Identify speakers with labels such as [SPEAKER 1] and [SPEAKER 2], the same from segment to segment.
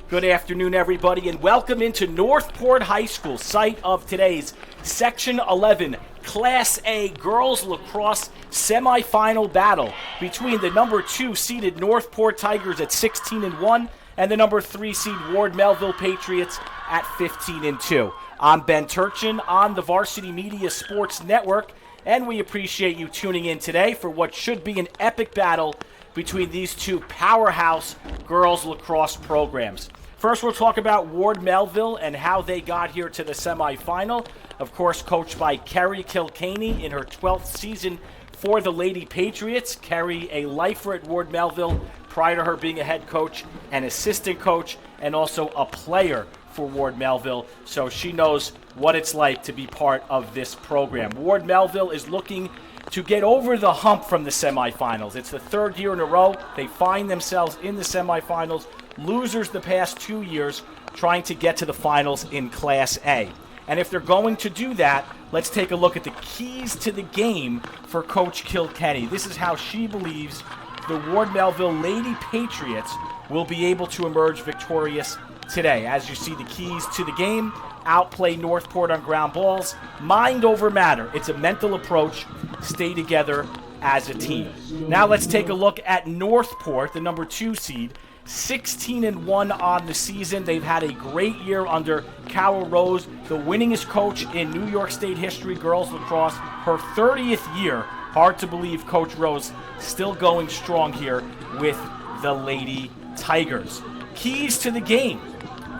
[SPEAKER 1] Good afternoon, everybody, and welcome into Northport High School, site of today's Section 11 Class A Girls Lacrosse semifinal battle between the number 2 seeded Northport Tigers at 16-1 and the number 3 seed Ward Melville Patriots at 15-2. I'm Ben Turchin on the Varsity Media Sports Network, and we appreciate you tuning in today for what should be an epic battle between these two powerhouse girls lacrosse programs. First, we'll talk about Ward Melville and how they got here to the semifinal. Of course, coached by Kerry Kilkenny in her 12th season for the Lady Patriots. Kerry, a lifer at Ward Melville, prior to her being a head coach and assistant coach, and also a player for Ward Melville, so she knows what it's like to be part of this program. Ward Melville is looking to get over the hump from the semifinals. It's the third year in a row they find themselves in the semifinals, losers the past 2 years, trying to get to the finals in Class A. And if they're going to do that, let's take a look at the keys to the game for Coach Kilkenny. This is how she believes the Ward Melville Lady Patriots will be able to emerge victorious today. As you see, the keys to the game: outplay Northport on ground balls, mind over matter. It's a mental approach. Stay together as a team. Now let's take a look at Northport, the number 2 seed, 16-1 on the season. They've had a great year under Carol Rose, the winningest coach in New York State history, girls lacrosse. Her 30th year. Hard to believe Coach Rose still going strong here with the Lady Tigers. Keys to the game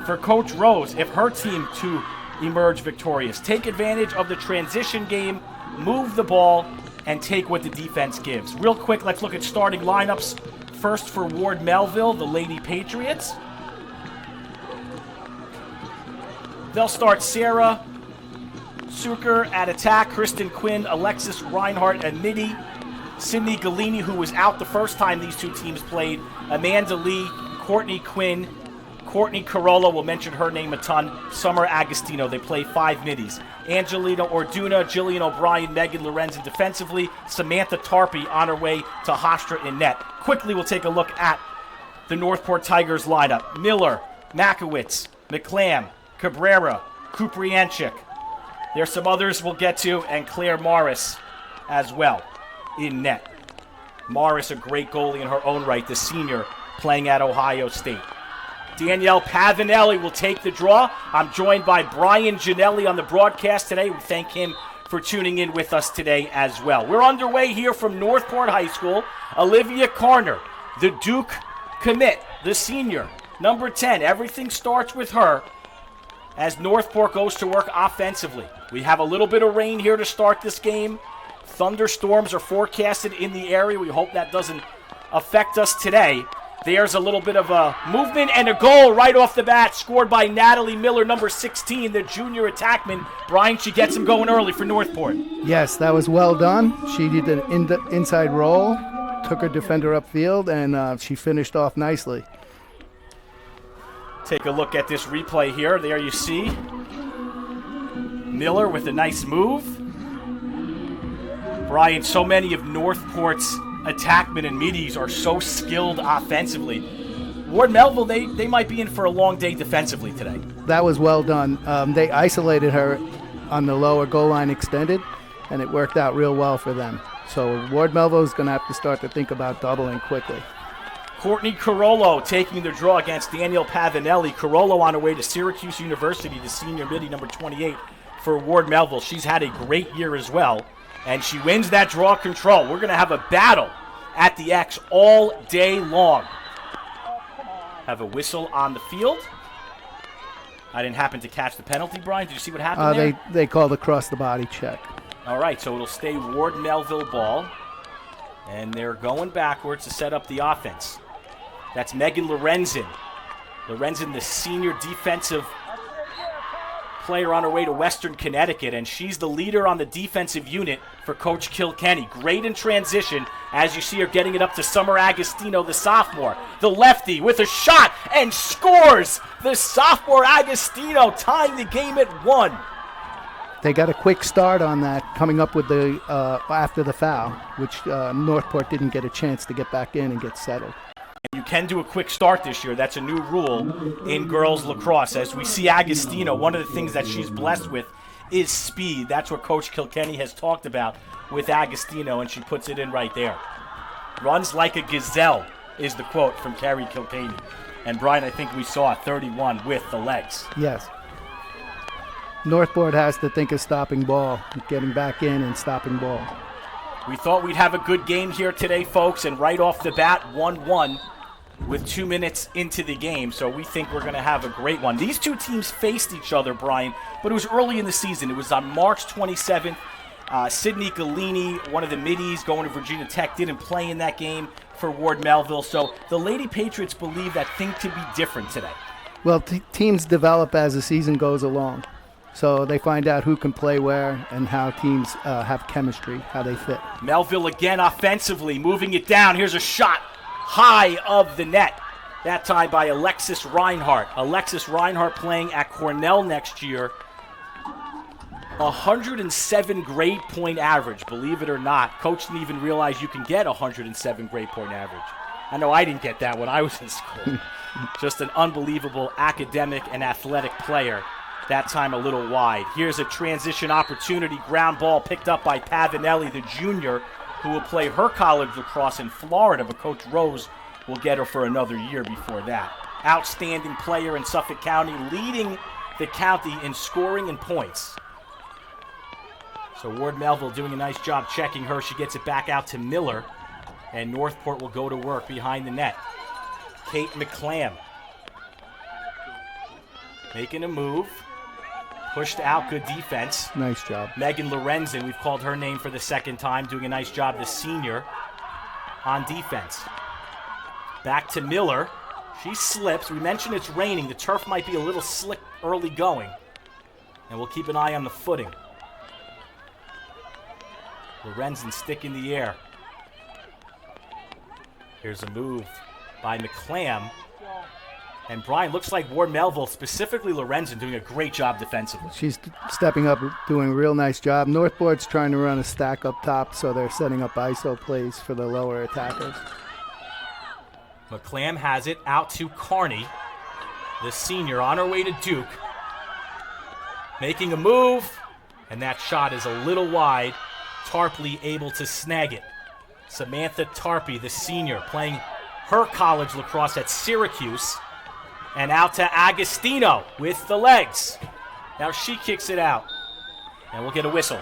[SPEAKER 1] for Coach Rose, if her team to emerge victorious: take advantage of the transition game, move the ball, and take what the defense gives. Real quick, let's look at starting lineups. First for Ward Melville, the Lady Patriots. They'll start Sarah Suker at attack, Kristen Quinn, Alexis Reinhardt at midi, Sydney Galini, who was out the first time these two teams played, Amanda Lee, Courtney Quinn, Courtney Carollo, we'll mention her name a ton, Summer Agostino. They play 5 middies. Angelina Orduna, Jillian O'Brien, Megan Lorenzen defensively, Samantha Tarpey on her way to Hofstra in net. Quickly, we'll take a look at the Northport Tigers lineup: Miller, Makowitz, McClam, Cabrera, Kuprianchik. There's some others we'll get to, and Claire Morris as well in net. Morris, a great goalie in her own right, the senior playing at Ohio State. Danielle Pavanelli will take the draw. I'm joined by Brian Ginelli on the broadcast today. We thank him for tuning in with us today as well. We're underway here from Northport High School. Olivia Carner, the Duke commit, the senior, number 10. Everything starts with her as Northport goes to work offensively. We have a little bit of rain here to start this game. Thunderstorms are forecasted in the area. We hope that doesn't affect us today. There's a little bit of a movement and a goal right off the bat, scored by Natalie Miller, number 16, the junior attackman. Brian, she gets him going early for Northport.
[SPEAKER 2] Yes, that was well done. She did an inside roll, took her defender upfield, and she finished off nicely.
[SPEAKER 1] Take a look at this replay here. There you see Miller with a nice move. Brian, so many of Northport's attackmen and middies are so skilled offensively. Ward Melville, they might be in for a long day defensively today.
[SPEAKER 2] That was well done. They isolated her on the lower goal line extended, and it worked out real well for them. So Ward Melville is going to have to start to think about doubling quickly.
[SPEAKER 1] Courtney Carollo taking the draw against Danielle Pavanelli. Carollo on her way to Syracuse University, the senior midi, number 28 for Ward Melville. She's had a great year as well, and she wins that draw control. We're going to have a battle at the X all day long. Have a whistle on the field. I didn't happen to catch the penalty, Brian. Did you see what happened there?
[SPEAKER 2] They called across the body check.
[SPEAKER 1] All right, so it'll stay Ward Melville ball. And they're going backwards to set up the offense. That's Megan Lorenzen. Lorenzen, the senior defensive player on her way to Western Connecticut, and she's the leader on the defensive unit for Coach Kilkenny. Great in transition, as you see her getting it up to Summer Agostino, the sophomore. The lefty with a shot, and scores! The sophomore Agostino tying the game at 1.
[SPEAKER 2] They got a quick start on that, coming up with the after the foul, which Northport didn't get a chance to get back in and get settled.
[SPEAKER 1] You can do a quick start this year. That's a new rule in girls lacrosse. As we see Agostino, one of the things that she's blessed with is speed. That's what Coach Kilkenny has talked about with Agostino, and she puts it in right there. Runs like a gazelle is the quote from Carrie Kilkenny. And Brian, I think we saw 31 with the legs.
[SPEAKER 2] Yes. Northport has to think of stopping ball, getting back in and stopping ball.
[SPEAKER 1] We thought we'd have a good game here today, folks, and right off the bat, 1-1 with 2 minutes into the game, so we think we're going to have a great one. These two teams faced each other, Brian, but it was early in the season. It was on March 27th. Sydney Galini, one of the middies going to Virginia Tech, didn't play in that game for Ward Melville, so the Lady Patriots believe that things could be different today.
[SPEAKER 2] Well, teams develop as the season goes along. So they find out who can play where and how teams have chemistry, how they fit.
[SPEAKER 1] Melville again offensively, moving it down. Here's a shot high of the net. That time by Alexis Reinhardt. Alexis Reinhardt playing at Cornell next year. 107 grade point average, believe it or not. Coach didn't even realize you can get 107 grade point average. I know I didn't get that when I was in school. Just an unbelievable academic and athletic player. That time a little wide. Here's a transition opportunity. Ground ball picked up by Pavanelli, the junior, who will play her college lacrosse in Florida, but Coach Rose will get her for another year before that. Outstanding player in Suffolk County, leading the county in scoring and points. So Ward Melville doing a nice job checking her. She gets it back out to Miller, and Northport will go to work behind the net. Kate McClam making a move. Pushed out, good defense.
[SPEAKER 2] Nice job.
[SPEAKER 1] Megan Lorenzen, we've called her name for the second time, doing a nice job, the senior, on defense. Back to Miller. She slips. We mentioned it's raining. The turf might be a little slick early going. And we'll keep an eye on the footing. Lorenzen stick in the air. Here's a move by McClam. And Brian, looks like Ward Melville, specifically Lorenzen, doing a great job defensively.
[SPEAKER 2] She's stepping up, doing a real nice job. Northport's trying to run a stack up top, so they're setting up ISO plays for the lower attackers.
[SPEAKER 1] McClam has it out to Carney, the senior, on her way to Duke. Making a move, and that shot is a little wide. Tarpley able to snag it. Samantha Tarpey, the senior, playing her college lacrosse at Syracuse. And out to Agostino with the legs. Now she kicks it out. And we'll get a whistle.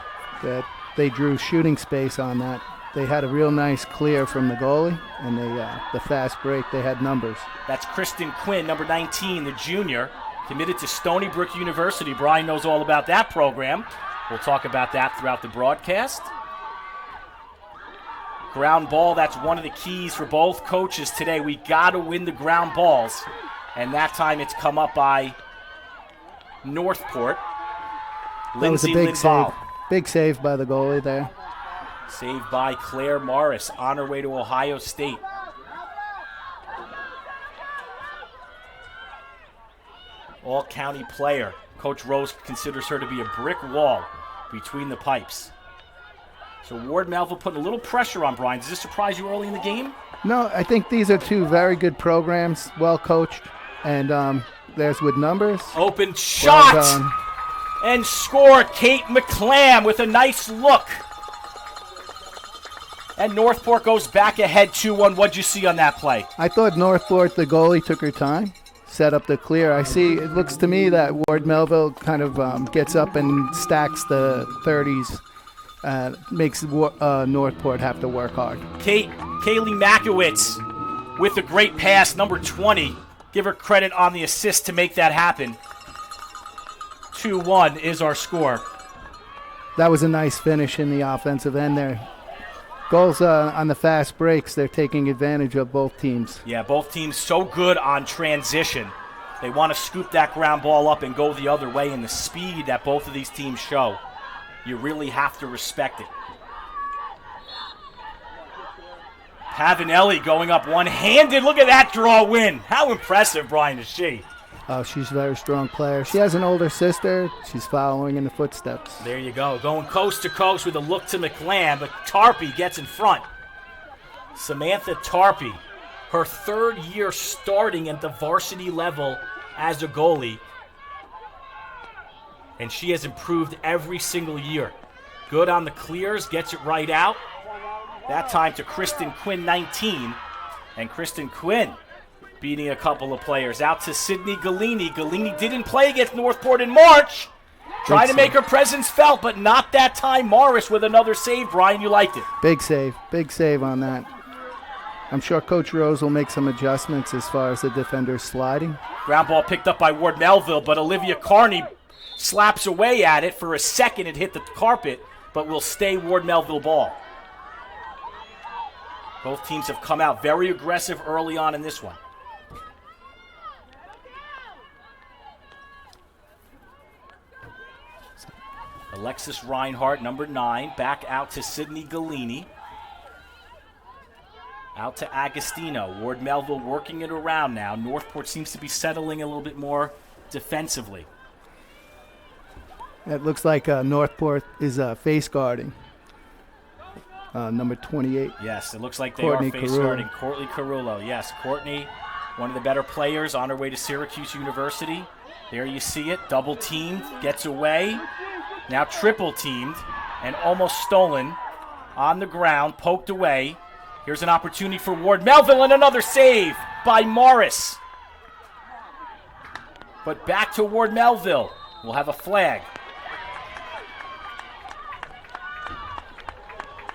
[SPEAKER 2] They drew shooting space on that. They had a real nice clear from the goalie, and the fast break, they had numbers.
[SPEAKER 1] That's Kristen Quinn, number 19, the junior, committed to Stony Brook University. Brian knows all about that program. We'll talk about that throughout the broadcast. Ground ball, that's one of the keys for both coaches today. We got to win the ground balls. And that time it's come up by Northport.
[SPEAKER 2] That was a big save. Big save by the goalie there.
[SPEAKER 1] Saved by Claire Morris on her way to Ohio State. All-county player. Coach Rose considers her to be a brick wall between the pipes. So Ward Melville putting a little pressure on Brian. Does this surprise you early in the game?
[SPEAKER 2] No, I think these are two very good programs, well coached. And there's with numbers.
[SPEAKER 1] Open shot and score. Kate McClam with a nice look. And Northport goes back ahead 2-1. What'd you see on that play?
[SPEAKER 2] I thought Northport, the goalie, took her time, set up the clear. It looks to me that Ward Melville kind of gets up and stacks the 30s. Makes Northport have to work hard.
[SPEAKER 1] Kaylee Makowitz with a great pass, number 20. Give her credit on the assist to make that happen. 2-1 is our score.
[SPEAKER 2] That was a nice finish in the offensive end there. Goals on the fast breaks, they're taking advantage of both teams.
[SPEAKER 1] Yeah, both teams so good on transition. They want to scoop that ground ball up and go the other way, and the speed that both of these teams show, you really have to respect it. Pavanelli going up one-handed. Look at that draw win. How impressive, Brian, is she?
[SPEAKER 2] Oh, she's a very strong player. She has an older sister. She's following in the footsteps.
[SPEAKER 1] There you go. Going coast to coast with a look to McClam, but Tarpey gets in front. Samantha Tarpey, her third year starting at the varsity level as a goalie. And she has improved every single year. Good on the clears, gets it right out. That time to Kristen Quinn, 19. And Kristen Quinn beating a couple of players. Out to Sydney Galini. Galini didn't play against Northport in March. Trying to make her presence felt, but not that time. Morris with another save. Brian, you liked it.
[SPEAKER 2] Big save on that. I'm sure Coach Rose will make some adjustments as far as the defenders sliding.
[SPEAKER 1] Ground ball picked up by Ward Melville, but Olivia Carney slaps away at it. For a second, it hit the carpet, but will stay Ward Melville ball. Both teams have come out very aggressive early on in this one. Alexis Reinhardt, number 9, back out to Sydney Galini. Out to Agostino. Ward Melville working it around now. Northport seems to be settling a little bit more defensively.
[SPEAKER 2] It looks like Northport is face guarding. Number 28.
[SPEAKER 1] Yes, it looks like they
[SPEAKER 2] Courtney
[SPEAKER 1] are face
[SPEAKER 2] Carullo.
[SPEAKER 1] guarding. Courtney Carullo. Yes, Courtney, one of the better players on her way to Syracuse University. There you see it. Double teamed, gets away. Now triple teamed and almost stolen on the ground, poked away. Here's an opportunity for Ward Melville and another save by Morris. But back to Ward Melville. We'll have a flag.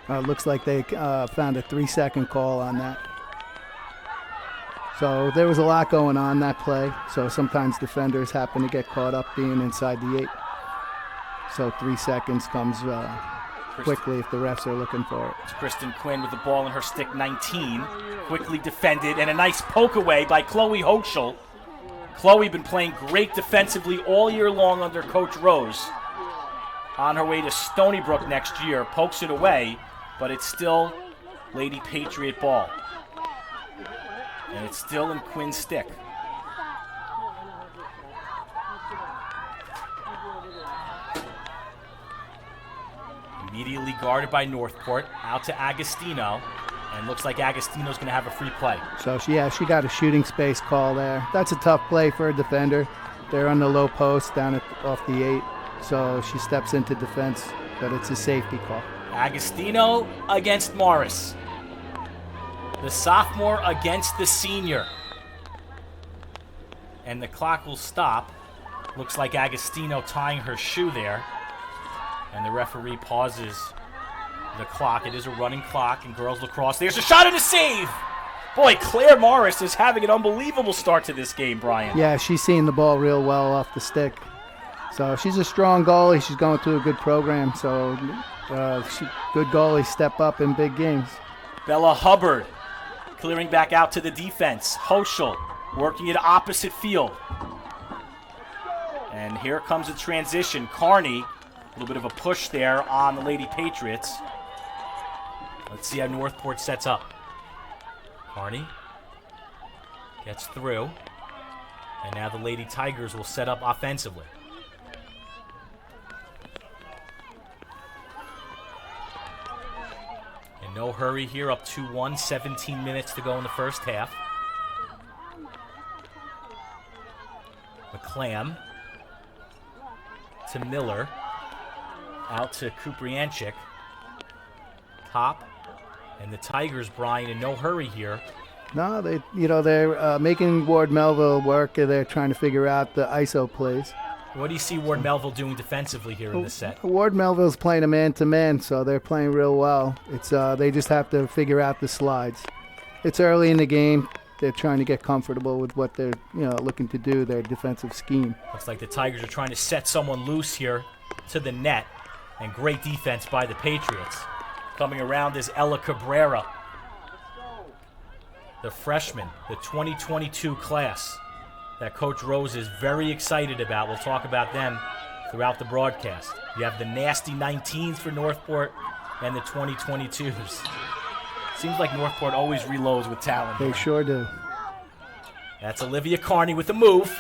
[SPEAKER 2] Looks like they found a 3-second call on that. So there was a lot going on that play. So sometimes defenders happen to get caught up being inside the 8. So 3 seconds comes quickly if the refs are looking for it.
[SPEAKER 1] It's Kristen Quinn with the ball in her stick, 19. Quickly defended, and a nice poke away by Chloe Hochschel. Chloe been playing great defensively all year long under Coach Rose. On her way to Stony Brook next year, pokes it away, but it's still Lady Patriot ball. And it's still in Quinn's stick. Immediately guarded by Northport, out to Agostino, and looks like Agostino's going to have a free play.
[SPEAKER 2] So she got a shooting space call there. That's a tough play for a defender. They're on the low post down off the 8, so she steps into defense, but it's a safety call.
[SPEAKER 1] Agostino against Morris. The sophomore against the senior. And the clock will stop. Looks like Agostino tying her shoe there. And the referee pauses the clock. It is a running clock in girls lacrosse. There's a shot and a save! Boy, Claire Morris is having an unbelievable start to this game, Brian.
[SPEAKER 2] Yeah, she's seeing the ball real well off the stick. So she's a strong goalie. She's going through a good program. So good goalies step up in big games.
[SPEAKER 1] Bella Hubbard clearing back out to the defense. Hochschel working it opposite field. And here comes a transition. Carney, a little bit of a push there on the Lady Patriots. Let's see how Northport sets up. Carney gets through. And now the Lady Tigers will set up offensively. And no hurry here, up 2-1, 17 minutes to go in the first half. McClam to Miller. Out to Kuprianchik. Top. And the Tigers, Brian, in no hurry here.
[SPEAKER 2] No, they're making Ward Melville work. They're trying to figure out the ISO plays.
[SPEAKER 1] What do you see Ward Melville doing defensively here in this set?
[SPEAKER 2] Ward Melville's playing a man-to-man, so they're playing real well. It's they just have to figure out the slides. It's early in the game. They're trying to get comfortable with what they're looking to do, their defensive scheme.
[SPEAKER 1] Looks like the Tigers are trying to set someone loose here to the net. And great defense by the Patriots. Coming around is Ella Cabrera, the freshman, the 2022 class that Coach Rose is very excited about. We'll talk about them throughout the broadcast. You have the nasty 19s for Northport and the 2022s. Seems like Northport always reloads with talent.
[SPEAKER 2] They sure do.
[SPEAKER 1] That's Olivia Carney with the move.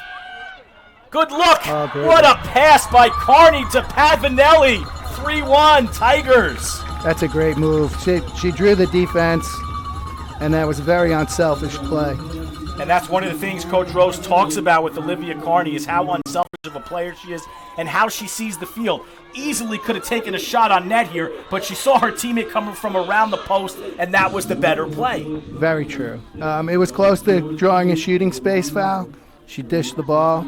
[SPEAKER 1] Good look!
[SPEAKER 2] Oh,
[SPEAKER 1] what a pass by Carney to Pavanelli. 3-1 Tigers.
[SPEAKER 2] That's a great move. She drew the defense, and that was a very unselfish play.
[SPEAKER 1] And that's one of the things Coach Rose talks about with Olivia Carney is how unselfish of a player she is and how she sees the field. Easily could have taken a shot on net here, but she saw her teammate coming from around the post, and that was the better play.
[SPEAKER 2] Very true. It was close to drawing a shooting space foul. She dished the ball.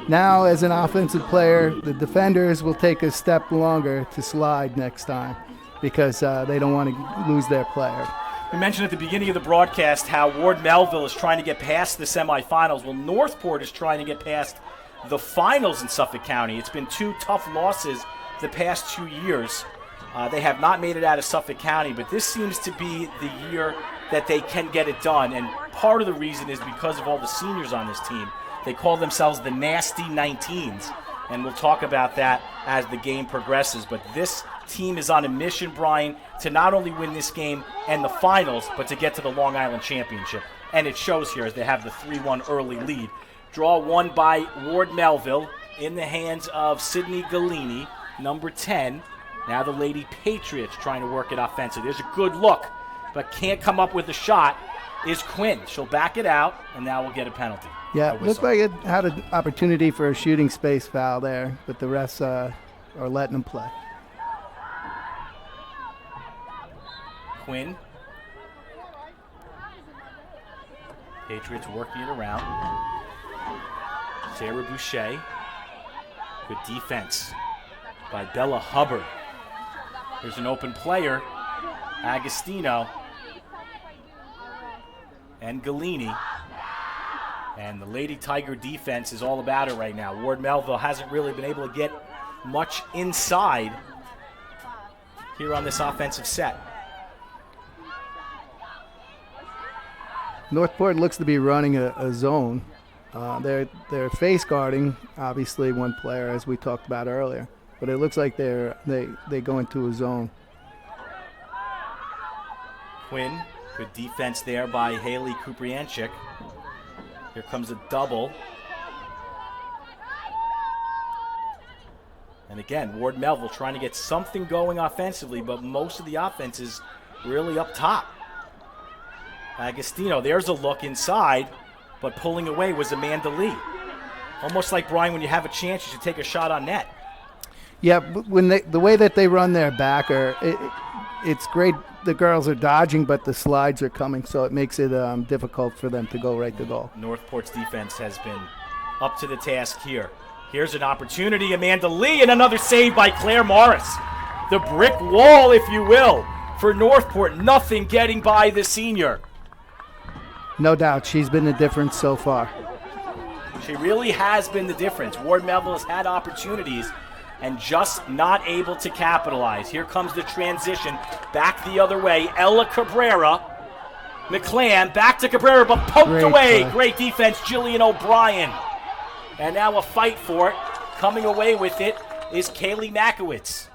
[SPEAKER 2] Now, as an offensive player, the defenders will take a step longer to slide next time because they don't want to lose their player.
[SPEAKER 1] We mentioned at the beginning of the broadcast how Ward Melville is trying to get past the semifinals. Well, Northport is trying to get past the finals in Suffolk County. It's been 2 tough losses the past 2 years. They have not made it out of Suffolk County, but this seems to be the year that they can get it done. And part of the reason is because of all the seniors on this team. They call themselves the Nasty 19s, and we'll talk about that as the game progresses. But this team is on a mission, Brian, to not only win this game and the finals, but to get to the Long Island Championship. And it shows here as they have the 3-1 early lead. Draw won by Ward Melville in the hands of Sydney Galini, number 10. Now the Lady Patriots trying to work it offensively. There's a good look, but can't come up with a shot is Quinn. She'll back it out, and now we'll get a penalty.
[SPEAKER 2] Yeah, looked like it had an opportunity for a shooting space foul there, but the refs are letting them play.
[SPEAKER 1] Quinn. Patriots working it around. Sarah Boucher. Good defense by Bella Hubbard. There's an open player. Agostino. And Galini. And the Lady Tiger defense is all about it right now. Ward Melville hasn't really been able to get much inside here on this offensive set.
[SPEAKER 2] Northport looks to be running a zone. They're face guarding, obviously, one player, as we talked about earlier. But it looks like they go into a zone.
[SPEAKER 1] Quinn, good defense there by Haley Kuprianchik. Here comes a double. And again, Ward Melville trying to get something going offensively, but most of the offense is really up top. Agostino, there's a look inside, but pulling away was Amanda Lee. Almost like, Brian, when you have a chance, you should take a shot on net.
[SPEAKER 2] Yeah, when the way that they run their backer, it's great. The girls are dodging, but the slides are coming, so it makes it difficult for them to go right to goal.
[SPEAKER 1] Northport's defense has been up to the task here. Here's an opportunity, Amanda Lee, and another save by Claire Morris. The brick wall, if you will, for Northport. Nothing getting by the senior.
[SPEAKER 2] No doubt, she's been the difference so far.
[SPEAKER 1] She really has been the difference. Ward Melville has had opportunities and just not able to capitalize. Here comes the transition back the other way. Ella Cabrera. McClan back to Cabrera, but poked away. Great defense, Jillian O'Brien. And now a fight for it. Coming away with it is Kaylee Makowitz.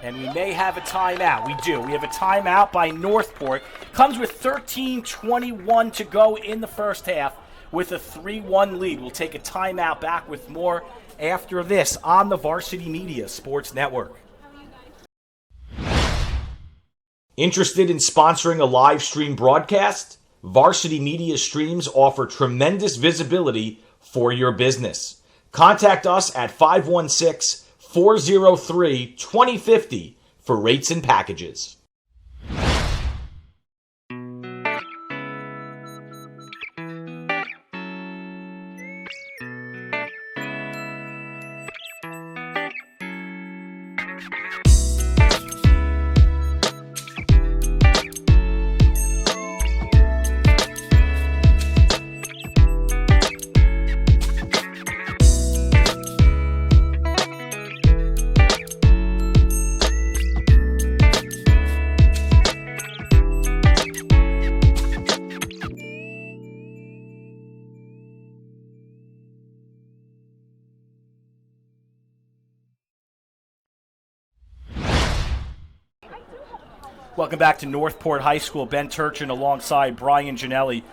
[SPEAKER 1] And we may have a timeout. We do. We have a timeout by Northport. Comes with 13:21 to go in the first half with a 3-1 lead. We'll take a timeout. Back with more after this on the Varsity Media Sports Network. Interested in sponsoring a live stream broadcast? Varsity Media streams offer tremendous visibility for your business. Contact us at 516-403-2050 for rates and packages. Welcome back to Northport High School. Ben Turchin alongside Brian Ginelli.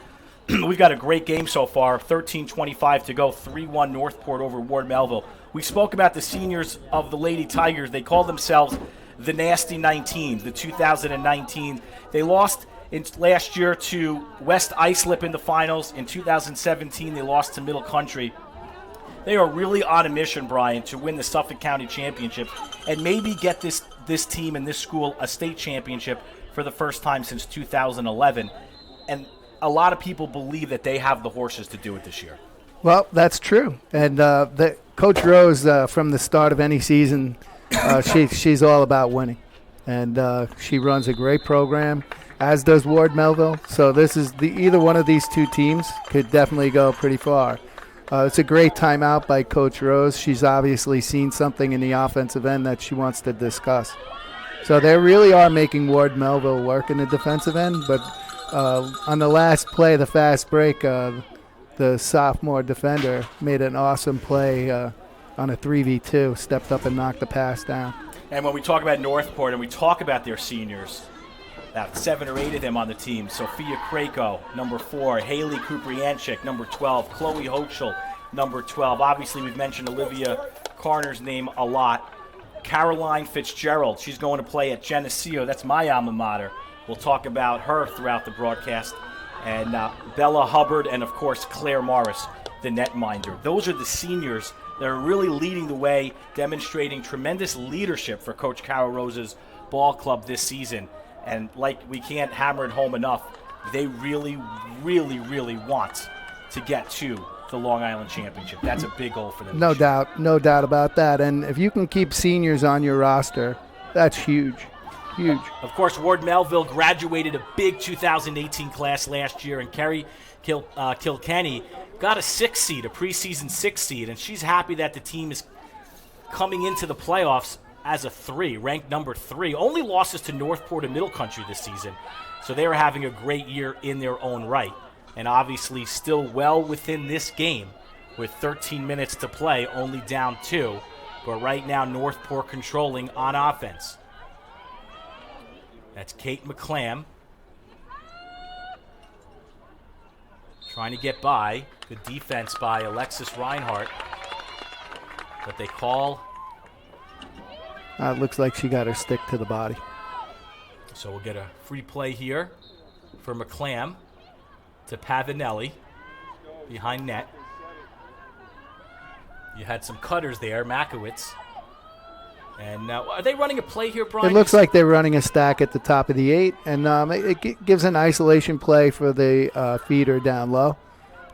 [SPEAKER 1] We've got a great game so far. 13:25 to go. 3-1 Northport over Ward Melville. We spoke about the seniors of the Lady Tigers. They call themselves the Nasty 19s, the 2019. They lost last year to West Islip in the finals. In 2017, they lost to Middle Country. They are really on a mission, Brian, to win the Suffolk County Championship and maybe get this team and this school a state championship for the first time since 2011. And a lot of people believe that they have the horses to do it this year.
[SPEAKER 2] Well, that's true. And Coach Rose, from the start of any season, she's all about winning. And she runs a great program, as does Ward Melville. So this is either one of these two teams could definitely go pretty far. It's a great timeout by Coach Rose. She's obviously seen something in the offensive end that she wants to discuss. So they really are making Ward Melville work in the defensive end. But on the last play, the fast break, the sophomore defender made an awesome play on a 3v2, stepped up and knocked the pass down.
[SPEAKER 1] And when we talk about Northport and we talk about their seniors, about 7 or 8 of them on the team. Sophia Krako, number 4. Haley Kuprianchik, number 12. Chloe Hochschel, number 12. Obviously, we've mentioned Olivia Carner's name a lot. Caroline Fitzgerald, she's going to play at Geneseo. That's my alma mater. We'll talk about her throughout the broadcast. And Bella Hubbard and, of course, Claire Morris, the netminder. Those are the seniors that are really leading the way, demonstrating tremendous leadership for Coach Carol Rose's ball club this season. And like we can't hammer it home enough, they really, really, really want to get to the Long Island Championship. That's a big goal for them.
[SPEAKER 2] No doubt about that. And if you can keep seniors on your roster, that's huge. Huge.
[SPEAKER 1] Of course, Ward Melville graduated a big 2018 class last year, and Kerry Kilkenny got a 6 seed, a preseason 6 seed, and she's happy that the team is coming into the playoffs as a 3, ranked number 3. Only losses to Northport and Middle Country this season, so they are having a great year in their own right, and obviously still well within this game with 13 minutes to play, only down 2, but right now Northport controlling on offense. That's Kate McClam trying to get by. Good defense by Alexis Reinhardt. But they call.
[SPEAKER 2] It looks like she got her stick to the body.
[SPEAKER 1] So we'll get a free play here for McClam to Pavinelli behind net. You had some cutters there, Makowitz. And are they running a play here, Brian?
[SPEAKER 2] It looks like they're running a stack at the top of the 8, and it gives an isolation play for the feeder down low.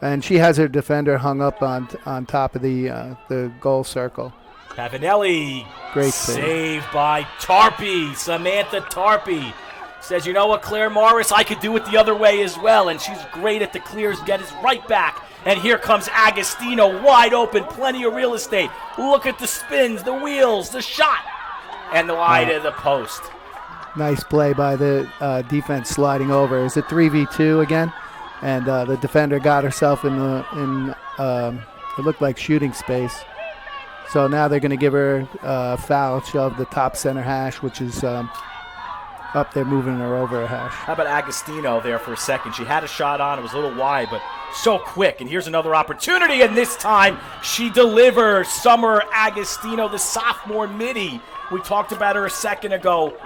[SPEAKER 2] And she has her defender hung up on top of the goal circle.
[SPEAKER 1] Pavinelli,
[SPEAKER 2] great
[SPEAKER 1] save by Tarpey. Samantha Tarpey says, you know what, Claire Morris, I could do it the other way as well. And she's great at the clears, get us right back. And here comes Agostino, wide open, plenty of real estate. Look at the spins, the wheels, the shot, and the wide of the post.
[SPEAKER 2] Nice play by the defense sliding over. It's a 3v2 again, and the defender got herself in it looked like shooting space. So now they're going to give her a foul. She'll have the top center hash, which is up there, moving her over a hash.
[SPEAKER 1] How about Agostino there for a second? She had a shot on. It was a little wide, but so quick. And here's another opportunity, and this time she delivers. Summer Agostino, the sophomore midi. We talked about her a second ago.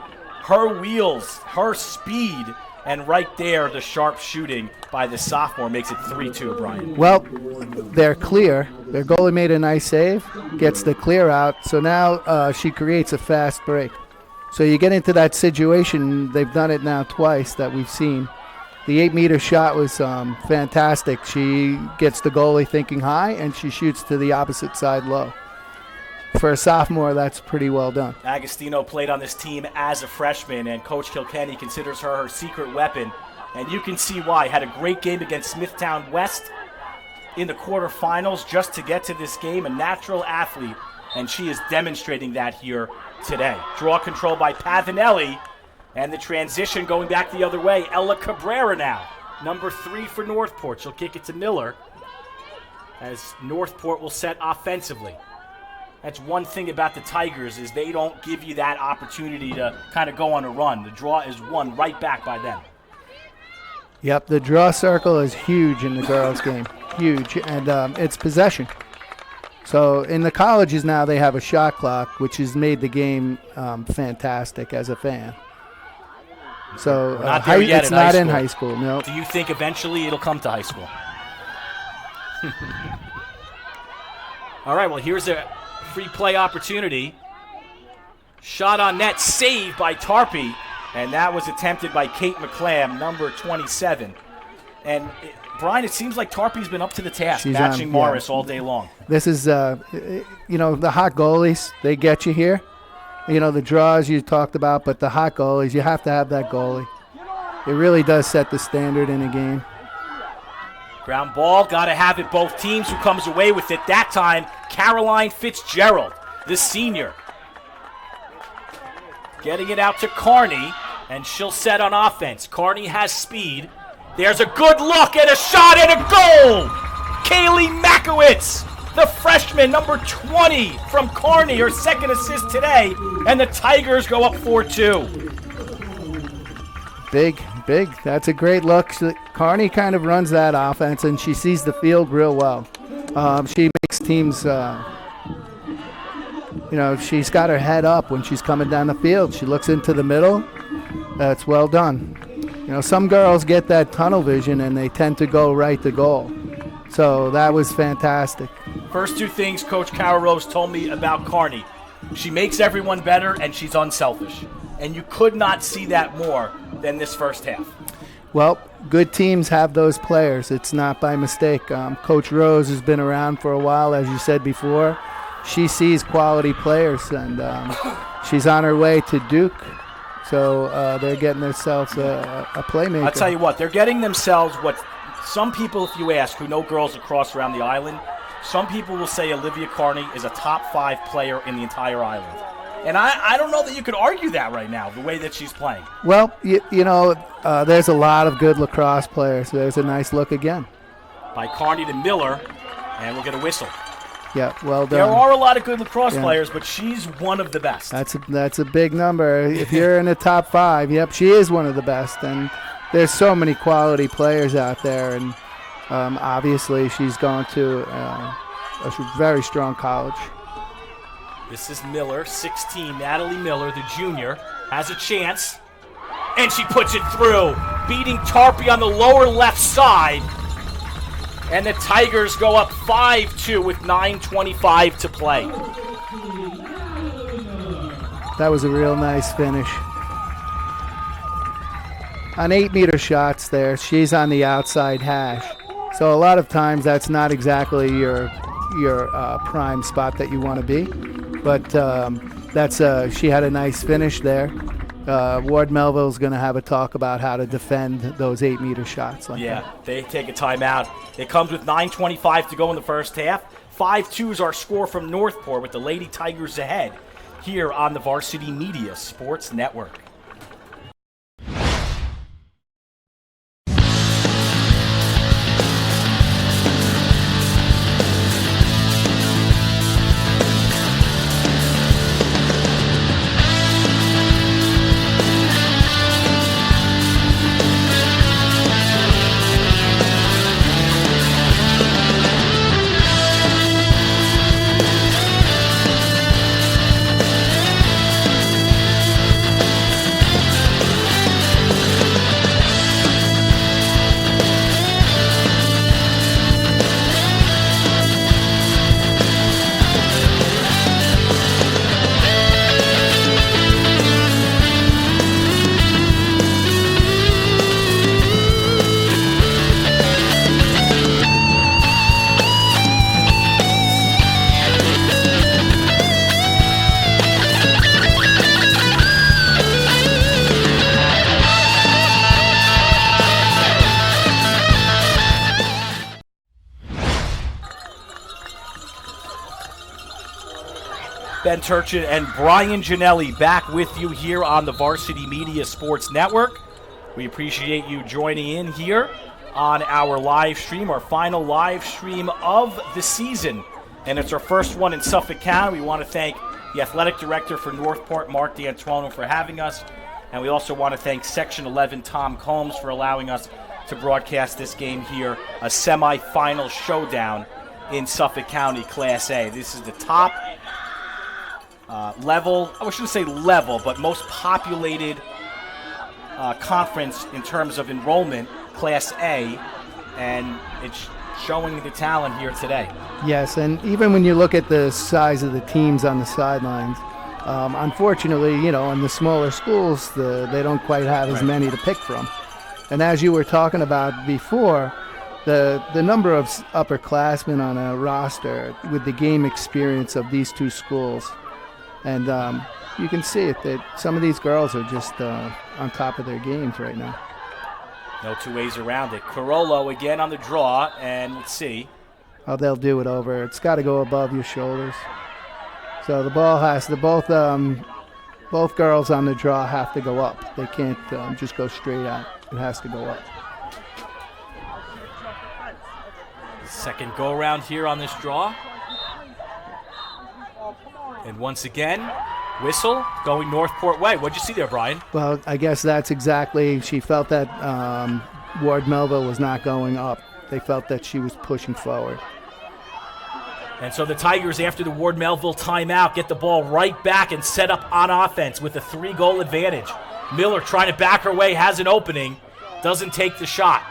[SPEAKER 1] Her wheels, her speed, and right there, the sharp shooting by the sophomore makes it 3-2, Brian.
[SPEAKER 2] Well, they're clear. Their goalie made a nice save, gets the clear out. So now she creates a fast break. So you get into that situation. They've done it now twice that we've seen. The 8-meter shot was fantastic. She gets the goalie thinking high, and she shoots to the opposite side low. For a sophomore, that's pretty well done.
[SPEAKER 1] Agostino played on this team as a freshman, and Coach Kilkenny considers her secret weapon. And you can see why. Had a great game against Smithtown West in the quarterfinals just to get to this game. A natural athlete, and she is demonstrating that here today. Draw control by Pavinelli, and the transition going back the other way. Ella Cabrera now, number 3 for Northport. She'll kick it to Miller as Northport will set offensively. That's one thing about the Tigers is they don't give you that opportunity to kind of go on a run. The draw is won right back by them.
[SPEAKER 2] Yep, the draw circle is huge in the girls' game, huge, and it's possession. So in the colleges now they have a shot clock, which has made the game fantastic as a fan. So
[SPEAKER 1] We're not there yet
[SPEAKER 2] it's
[SPEAKER 1] in
[SPEAKER 2] not
[SPEAKER 1] high
[SPEAKER 2] in
[SPEAKER 1] school.
[SPEAKER 2] high school. No.
[SPEAKER 1] Do you think eventually it'll come to high school? All right, well, here's a free play opportunity. Shot on net, saved by Tarpey, and that was attempted by Kate McClam, number 27. And, Brian, it seems like Tarpey's been up to the task, matching Morris all day long.
[SPEAKER 2] This is, the hot goalies, they get you here. The draws you talked about, but the hot goalies, you have to have that goalie. It really does set the standard in a game.
[SPEAKER 1] Ground ball, got to have it both teams. Who comes away with it that time? Caroline Fitzgerald, the senior. Getting it out to Carney, and she'll set on offense. Carney has speed. There's a good look and a shot and a goal! Kaylee Makowitz, the freshman, number 20 from Carney, her second assist today, and the Tigers go up 4-2.
[SPEAKER 2] Big. That's a great look. Carney kind of runs that offense, and she sees the field real well. She makes teams, she's got her head up when she's coming down the field. She looks into the middle. That's well done. Some girls get that tunnel vision, and they tend to go right to goal. So that was fantastic.
[SPEAKER 1] First two things Coach Carol Rose told me about Carney. She makes everyone better, and she's unselfish. And you could not see that more than this first half.
[SPEAKER 2] Well, good teams have those players. It's not by mistake. Coach Rose has been around for a while, as you said before. She sees quality players, and she's on her way to Duke. So they're getting themselves a playmaker.
[SPEAKER 1] I'll tell you what, they're getting themselves what some people, if you ask, who know girls across around the island, some people will say Olivia Carney is a top 5 player in the entire island. And I don't know that you could argue that right now, the way that she's playing.
[SPEAKER 2] Well, there's a lot of good lacrosse players. There's a nice look again.
[SPEAKER 1] By Carney to Miller, and we'll get a whistle.
[SPEAKER 2] Yeah, well done.
[SPEAKER 1] There are a lot of good lacrosse players, but she's one of the best.
[SPEAKER 2] That's a big number. If you're in the top 5, yep, she is one of the best. And there's so many quality players out there, and obviously she's gone to a very strong college.
[SPEAKER 1] This is Miller, 16. Natalie Miller, the junior, has a chance, and she puts it through, beating Tarpey on the lower left side. And the Tigers go up 5-2 with 9:25 to play.
[SPEAKER 2] That was a real nice finish. On 8-meter shots there, she's on the outside hash. So a lot of times that's not exactly your prime spot that you want to be. But she had a nice finish there. Ward Melville's going to have a talk about how to defend those 8-meter shots.
[SPEAKER 1] They take a timeout. It comes with 9:25 to go in the first half. 5-2 is our score from Northport with the Lady Tigers ahead here on the Varsity Media Sports Network. Ben Turchin and Brian Ginelli back with you here on the Varsity Media Sports Network. We appreciate you joining in here on our live stream, our final live stream of the season. And it's our first one in Suffolk County. We want to thank the athletic director for Northport, Mark D'Antuono, for having us. And we also want to thank Section 11, Tom Combs, for allowing us to broadcast this game here, a semifinal showdown in Suffolk County Class A. This is the top level, I shouldn't say level, but most populated conference in terms of enrollment, Class A, and it's showing the talent here today.
[SPEAKER 2] Yes, and even when you look at the size of the teams on the sidelines, unfortunately, in the smaller schools, they don't quite have as many to pick from. And as you were talking about before, the number of upperclassmen on a roster with the game experience of these two schools, and you can see it that some of these girls are just on top of their games right now.
[SPEAKER 1] No two ways around it. Carollo again on the draw, and let's see.
[SPEAKER 2] Oh, they'll do it over. It's got to go above your shoulders. So the ball has to both girls on the draw have to go up. They can't just go straight out. It has to go up.
[SPEAKER 1] Second go around here on this draw. And once again, whistle going Northport way. What'd you see there, Brian?
[SPEAKER 2] Well, I guess that's exactly, she felt that Ward Melville was not going up. They felt that she was pushing forward.
[SPEAKER 1] And so the Tigers, after the Ward Melville timeout, get the ball right back and set up on offense with a 3-goal advantage. Miller trying to back her way, has an opening, doesn't take the shot.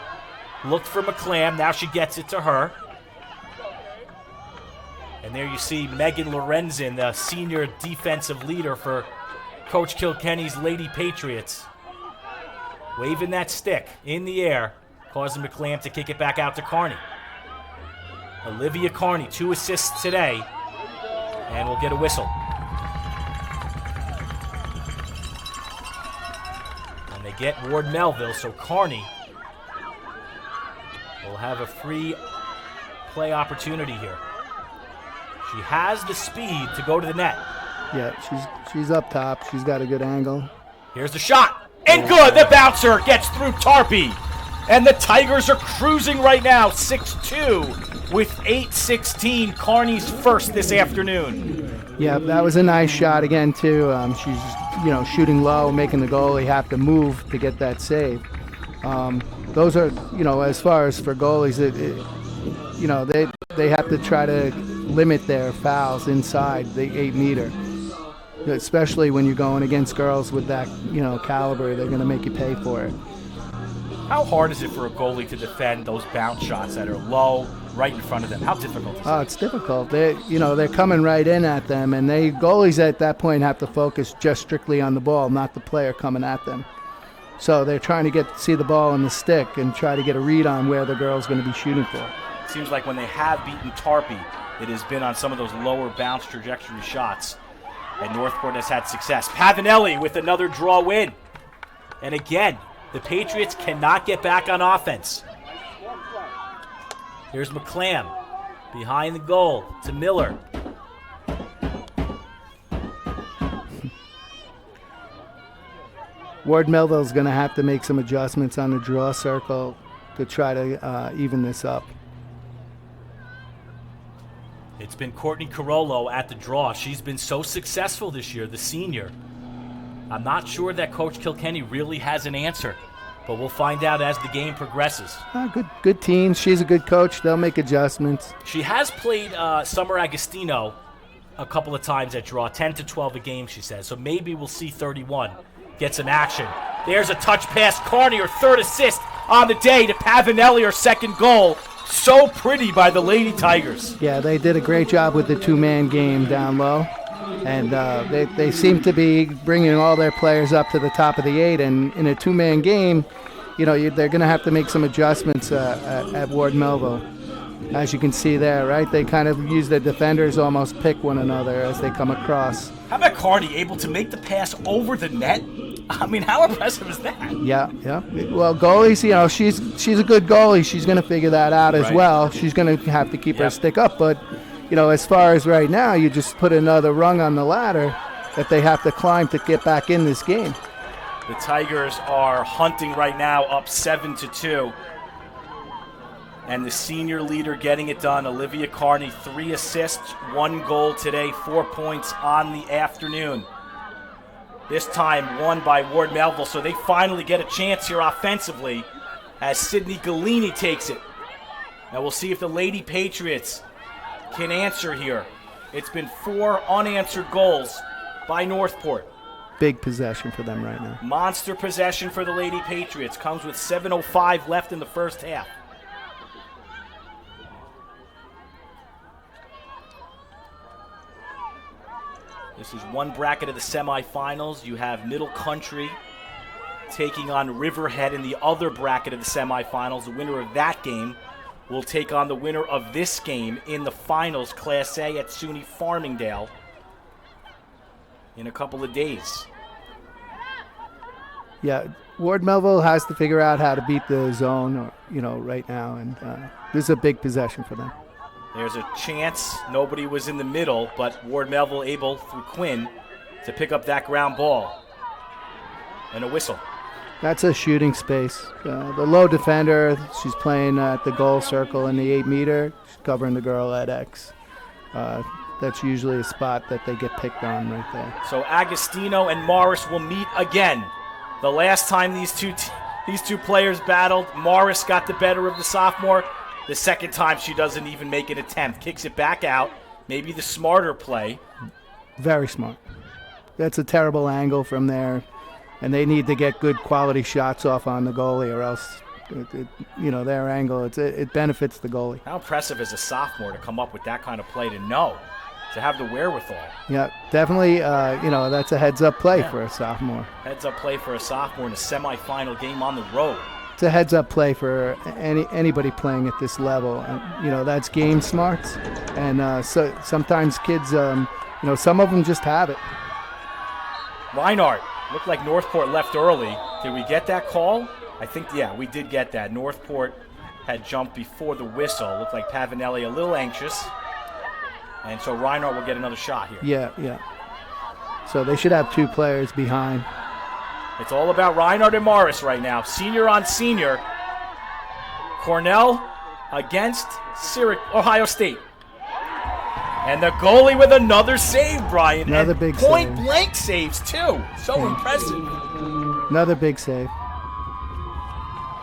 [SPEAKER 1] Looked for McClam, now she gets it to her. And there you see Megan Lorenzen, the senior defensive leader for Coach Kilkenny's Lady Patriots, waving that stick in the air, causing McClam to kick it back out to Carney. Olivia Carney, 2 assists today, and we'll get a whistle. And they get Ward Melville, so Carney will have a free play opportunity here. She has the speed to go to the net.
[SPEAKER 2] Yeah, she's up top. She's got a good angle.
[SPEAKER 1] Here's the shot. And good. The bouncer gets through Tarpey. And the Tigers are cruising right now, 6-2 with 8:16. Carney's first this afternoon.
[SPEAKER 2] Yeah, that was a nice shot again, too. She's, shooting low, making the goalie have to move to get that save. Those are, as far as for goalies, they have to try to limit their fouls inside the 8-meter. Especially when you're going against girls with that, caliber, they're going to make you pay for it.
[SPEAKER 1] How hard is it for a goalie to defend those bounce shots that are low, right in front of them? How difficult is it?
[SPEAKER 2] Oh, it's difficult. They're coming right in at them, and goalies at that point have to focus just strictly on the ball, not the player coming at them. So they're trying to see the ball in the stick and try to get a read on where the girl's going to be shooting for.
[SPEAKER 1] It seems like when they have beaten Tarpey, it has been on some of those lower bounce trajectory shots, and Northport has had success. Pavanelli with another draw win. And again, the Patriots cannot get back on offense. Here's McClam behind the goal to Miller.
[SPEAKER 2] Ward Melville's going to have to make some adjustments on the draw circle to try to even this up.
[SPEAKER 1] It's been Courtney Carollo at the draw. She's been so successful this year, the senior. I'm not sure that Coach Kilkenny really has an answer, but we'll find out as the game progresses.
[SPEAKER 2] Good team. She's a good coach. They'll make adjustments.
[SPEAKER 1] She has played Summer Agostino a couple of times at draw, 10 to 12 a game, she says. So maybe we'll see 31 get some action. There's a touch pass. Carney, her third assist on the day to Pavanelli, her second goal. So pretty by the Lady Tigers.
[SPEAKER 2] Yeah, they did a great job with the two-man game down low. And they seem to be bringing all their players up to the top of the 8. And in a two-man game, they're going to have to make some adjustments at Ward Melville. As you can see there, right? They kind of use their defenders, almost pick one another as they come across.
[SPEAKER 1] How about Carney able to make the pass over the net? I mean, how impressive is that?
[SPEAKER 2] Yeah. Well, goalies, she's a good goalie. She's going to figure that out as well. She's going to have to keep her stick up. But, as far as right now, you just put another rung on the ladder that they have to climb to get back in this game.
[SPEAKER 1] The Tigers are hunting right now, up 7-2. And the senior leader getting it done, Olivia Carney, 3 assists, 1 goal today, 4 points on the afternoon. This time won by Ward Melville, so they finally get a chance here offensively as Sydney Galini takes it. Now we'll see if the Lady Patriots can answer here. It's been 4 unanswered goals by Northport.
[SPEAKER 2] big possession for them right now.
[SPEAKER 1] Monster possession for the Lady Patriots. Comes with 7:05 left in the first half. This is one bracket of the semifinals. You have Middle Country taking on Riverhead in the other bracket of the semifinals. The winner of that game will take on the winner of this game in the finals, Class A at SUNY Farmingdale, in a couple of days.
[SPEAKER 2] Yeah, Ward Melville has to figure out how to beat the zone, right now, and this is a big possession for them.
[SPEAKER 1] There's a chance nobody was in the middle, but Ward Melville able, through Quinn, to pick up that ground ball. And a whistle.
[SPEAKER 2] That's a shooting space. The low defender, she's playing at the goal circle in the 8-meter. She's covering the girl at X. That's usually a spot that they get picked on right there.
[SPEAKER 1] So Agostino and Morris will meet again. The last time these two players battled, Morris got the better of the sophomore. The second time, she doesn't even make an attempt. Kicks it back out. Maybe the smarter play.
[SPEAKER 2] Very smart. That's a terrible angle from there, and they need to get good quality shots off on the goalie, or else, their angle, it benefits the goalie.
[SPEAKER 1] How impressive is a sophomore to come up with that kind of play, to have the wherewithal.
[SPEAKER 2] Yeah, definitely, that's a heads-up play for a sophomore.
[SPEAKER 1] Heads-up play for a sophomore in a semifinal game on the road.
[SPEAKER 2] It's a heads-up play for anybody playing at this level. And, that's game smarts. And so sometimes kids, some of them just have it.
[SPEAKER 1] Reinhardt, looked like Northport left early. Did we get that call? I think, we did get that. Northport had jumped before the whistle. Looked like Pavanelli a little anxious. And so Reinhardt will get another shot here.
[SPEAKER 2] Yeah. So they should have two players behind.
[SPEAKER 1] It's all about Reinhardt and Morris right now. Senior on senior. Cornell against Ohio State. And the goalie with another save, Brian.
[SPEAKER 2] Another
[SPEAKER 1] and
[SPEAKER 2] big
[SPEAKER 1] point-blank saves, too. So impressive.
[SPEAKER 2] Another big save.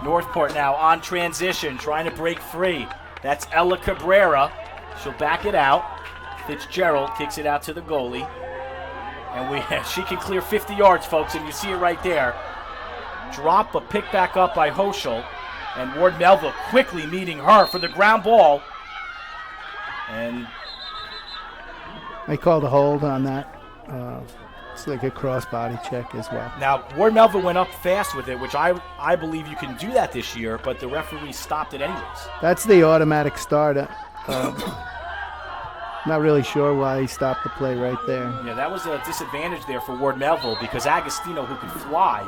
[SPEAKER 1] Northport now on transition, trying to break free. That's Ella Cabrera. She'll back it out. Fitzgerald kicks it out to the goalie. And she can clear 50 yards, folks, and you see it right there. Drop, but pick back up by Hoschel. And Ward Melville quickly meeting her for the ground ball. And
[SPEAKER 2] I called a hold on that. It's like a cross-body check as well.
[SPEAKER 1] Now, Ward Melville went up fast with it, which I believe you can do that this year, but the referee stopped it anyways.
[SPEAKER 2] That's the automatic start. Not really sure why he stopped the play right there.
[SPEAKER 1] Yeah, that was a disadvantage there for Ward Melville because Agostino, who could fly,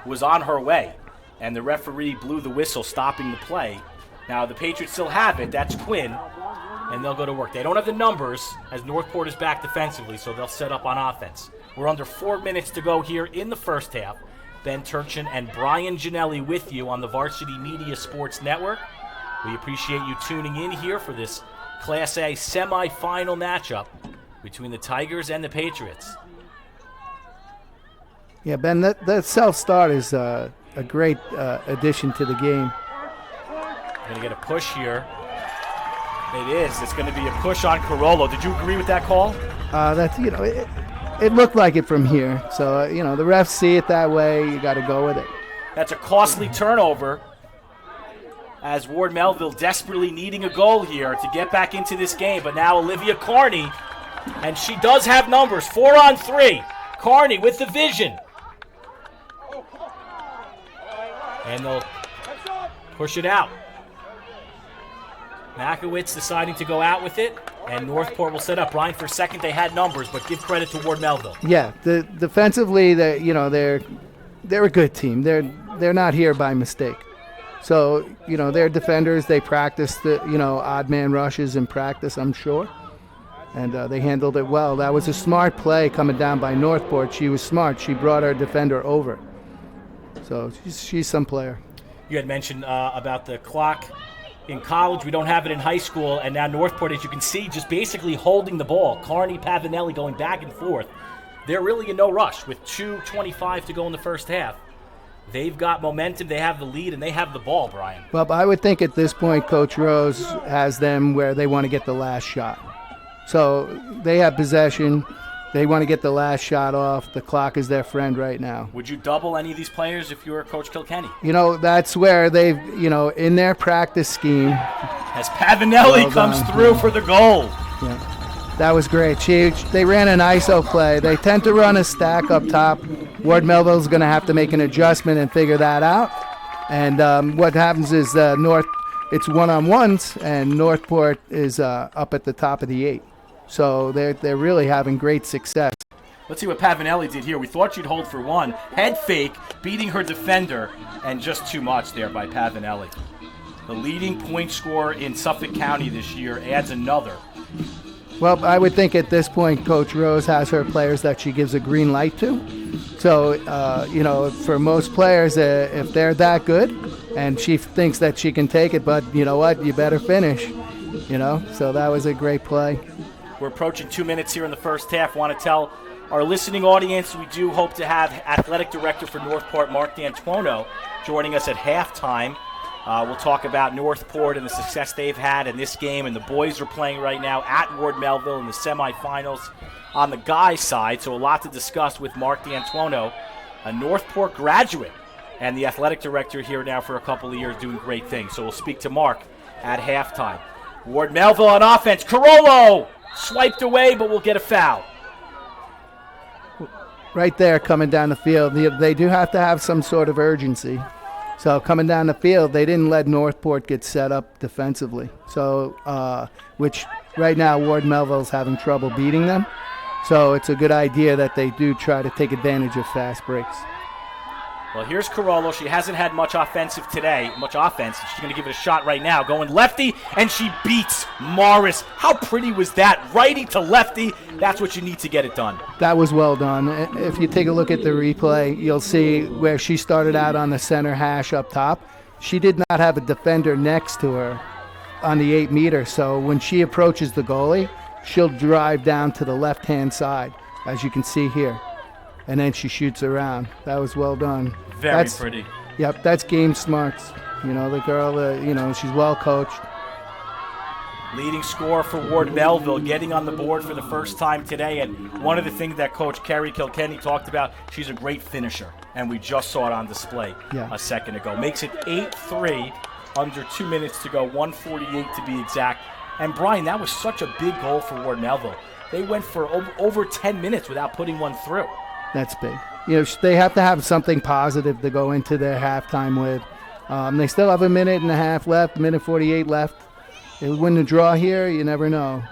[SPEAKER 1] was on her way. And the referee blew the whistle, stopping the play. Now, the Patriots still have it. That's Quinn. And they'll go to work. They don't have the numbers as Northport is back defensively, so they'll set up on offense. We're under 4 minutes to go here in the first half. Ben Turchin and Brian Ginelli with you on the Varsity Media Sports Network. We appreciate you tuning in here for this Class A semifinal matchup between the Tigers and the Patriots.
[SPEAKER 2] Yeah, Ben, that self-start is a great addition to the game.
[SPEAKER 1] Going to get a push here. It is. It's going to be a push on Carollo. Did you agree with that call?
[SPEAKER 2] It looked like it from here. So, the refs see it that way. You got to go with it.
[SPEAKER 1] That's a costly turnover as Ward Melville desperately needing a goal here to get back into this game. But now Olivia Carney, and she does have numbers, 4-on-3. Carney with the vision. And they'll push it out. Makowitz deciding to go out with it, and Northport will set up. Brian, for a second they had numbers, but give credit to Ward Melville.
[SPEAKER 2] Yeah, defensively, they're a good team. They're not here by mistake. So they're defenders. They practice the odd man rushes in practice, I'm sure, and they handled it well. That was a smart play coming down by Northport. She was smart. She brought her defender over. So she's some player.
[SPEAKER 1] You had mentioned about the clock. In college, we don't have it in high school, and now Northport, as you can see, just basically holding the ball. Carney, Pavanelli going back and forth. They're really in no rush with 2:25 to go in the first half. They've got momentum, they have the lead, and they have the ball, Brian.
[SPEAKER 2] Well, I would think at this point Coach Rose has them where they want to get the last shot. So they have possession. They want to get the last shot off. The clock is their friend right now.
[SPEAKER 1] Would you double any of these players if you were Coach Kilkenny?
[SPEAKER 2] That's where they've, in their practice scheme.
[SPEAKER 1] As Pavanelli comes through for the goal.
[SPEAKER 2] Yeah, that was great. They ran an ISO play. They tend to run a stack up top. Ward Melville's going to have to make an adjustment and figure that out. And what happens is it's one-on-ones, and Northport is up at the top of the 8. So they're really having great success.
[SPEAKER 1] Let's see what Pavanelli did here. We thought she'd hold for one. Head fake, beating her defender, and just too much there by Pavanelli. The leading point scorer in Suffolk County this year adds another.
[SPEAKER 2] Well, I would think at this point Coach Rose has her players that she gives a green light to. So, for most players, if they're that good and she thinks that she can take it, but you know what, you better finish. So that was a great play.
[SPEAKER 1] We're approaching 2 minutes here in the first half. Want to tell our listening audience we do hope to have Athletic Director for Northport, Mark D'Antuono, joining us at halftime. We'll talk about Northport and the success they've had in this game, and the boys are playing right now at Ward Melville in the semifinals on the guys' side. So a lot to discuss with Mark D'Antuono, a Northport graduate and the athletic director here now for a couple of years doing great things. So we'll speak to Mark at halftime. Ward Melville on offense. Carollo swiped away, but we'll get a foul.
[SPEAKER 2] Right there coming down the field. They do have to have some sort of urgency. So coming down the field, they didn't let Northport get set up defensively. So, which right now Ward Melville's having trouble beating them. So it's a good idea that they do try to take advantage of fast breaks.
[SPEAKER 1] Well, here's Carollo. She hasn't had much offense. She's going to give it a shot right now. Going lefty, and she beats Morris. How pretty was that? Righty to lefty. That's what you need to get it done.
[SPEAKER 2] That was well done. If you take a look at the replay, you'll see where she started out on the center hash up top. She did not have a defender next to her on the 8-meter. So when she approaches the goalie, she'll drive down to the left-hand side, as you can see here. And then she shoots around. That was well done.
[SPEAKER 1] That's pretty.
[SPEAKER 2] Yep, that's game smarts. The girl, she's well coached.
[SPEAKER 1] Leading scorer for Ward Melville, getting on the board for the first time today. And one of the things that Coach Kerry Kilkenny talked about, she's a great finisher. And we just saw it on display a second ago. Makes it 8-3, under 2 minutes to go, 148 to be exact. And Brian, that was such a big goal for Ward Melville. They went for over 10 minutes without putting one through.
[SPEAKER 2] That's big. They have to have something positive to go into their halftime with. They still have a minute and a half left, minute 48 left. They win the draw here, you never know.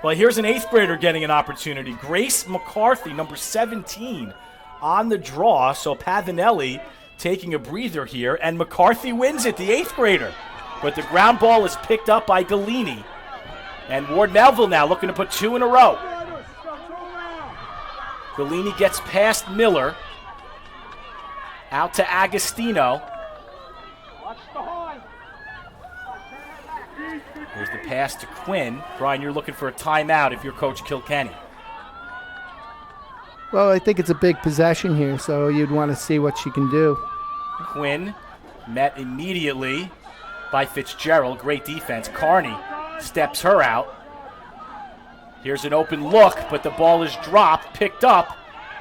[SPEAKER 1] Well, here's an 8th grader getting an opportunity. Grace McCarthy, number 17, on the draw. So Pavanelli taking a breather here, and McCarthy wins it, the 8th grader. But the ground ball is picked up by Galini. And Ward Melville now looking to put 2 in a row. Galini gets past Miller. Out to Agostino. Here's the pass to Quinn. Brian, you're looking for a timeout if you're Coach Kilkenny.
[SPEAKER 2] Well, I think it's a big possession here, so you'd want to see what she can do.
[SPEAKER 1] Quinn met immediately by Fitzgerald. Great defense. Carney steps her out. Here's an open look, but the ball is dropped, picked up,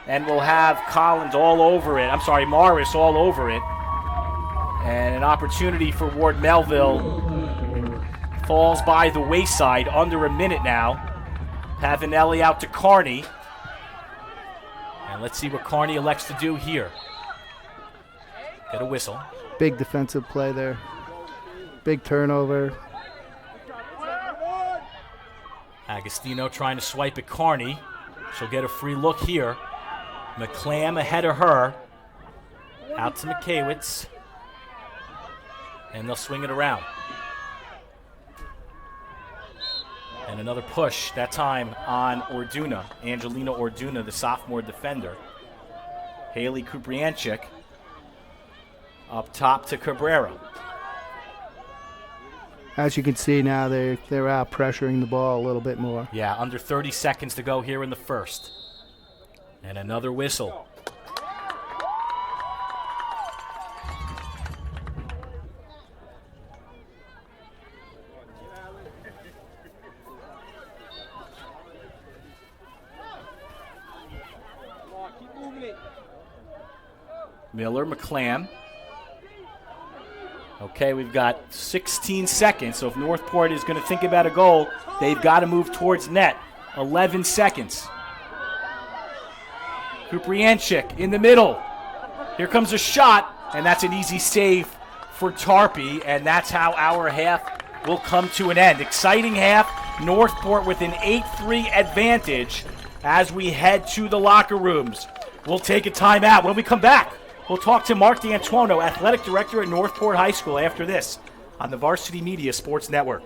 [SPEAKER 1] and we'll have Morris all over it. And an opportunity for Ward Melville falls by the wayside, under a minute now. Pavanelli out to Carney. And let's see what Carney elects to do here. Get a whistle.
[SPEAKER 2] Big defensive play there. Big turnover.
[SPEAKER 1] Agostino trying to swipe at Carney. She'll get a free look here. McClam ahead of her. Out to McKaywitz. And they'll swing it around. And another push, that time on Orduna. Angelina Orduna, the sophomore defender. Haley Kuprianchik up top to Cabrera.
[SPEAKER 2] As you can see now, they're out pressuring the ball a little bit more.
[SPEAKER 1] Yeah, under 30 seconds to go here in the first. And another whistle. Miller, McClam. Okay, we've got 16 seconds, so if Northport is going to think about a goal, they've got to move towards net. 11 seconds. Kuprianchik in the middle. Here comes a shot, and that's an easy save for Tarpey, and that's how our half will come to an end. Exciting half. Northport with an 8-3 advantage as we head to the locker rooms. We'll take a timeout. When we come back, we'll talk to Mark D'Antuono, athletic director at Northport High School, after this on the Varsity Media Sports Network.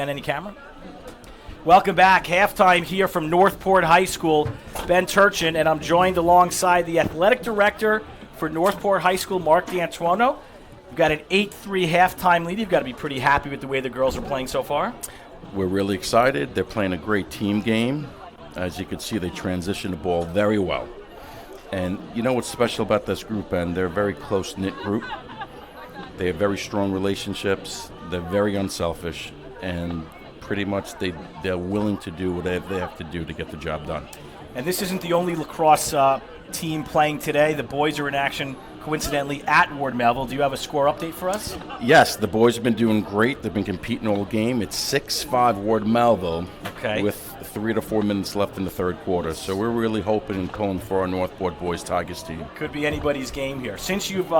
[SPEAKER 1] Any camera? Welcome back. Halftime here from Northport High School. Ben Turchin, and I'm joined alongside the athletic director for Northport High School, Mark D'Antuono. We've got an 8-3 halftime lead. You've got to be pretty happy with the way the girls are playing so far.
[SPEAKER 3] We're really excited. They're playing a great team game. As you can see, they transition the ball very well. And you know what's special about this group, Ben? They're a very close-knit group. They have very strong relationships. They're very unselfish. And pretty much they're willing to do whatever they have to do to get the job done.
[SPEAKER 1] And this isn't the only lacrosse team playing today. The boys are in action, coincidentally, at Ward Melville. Do you have a score update for us?
[SPEAKER 3] Yes, the boys have been doing great. They've been competing all game. It's 6-5 Ward Melville with 3 to 4 minutes left in the third quarter. So we're really hoping and pulling for our Northport boys Tigers team.
[SPEAKER 1] Could be anybody's game here. Since you've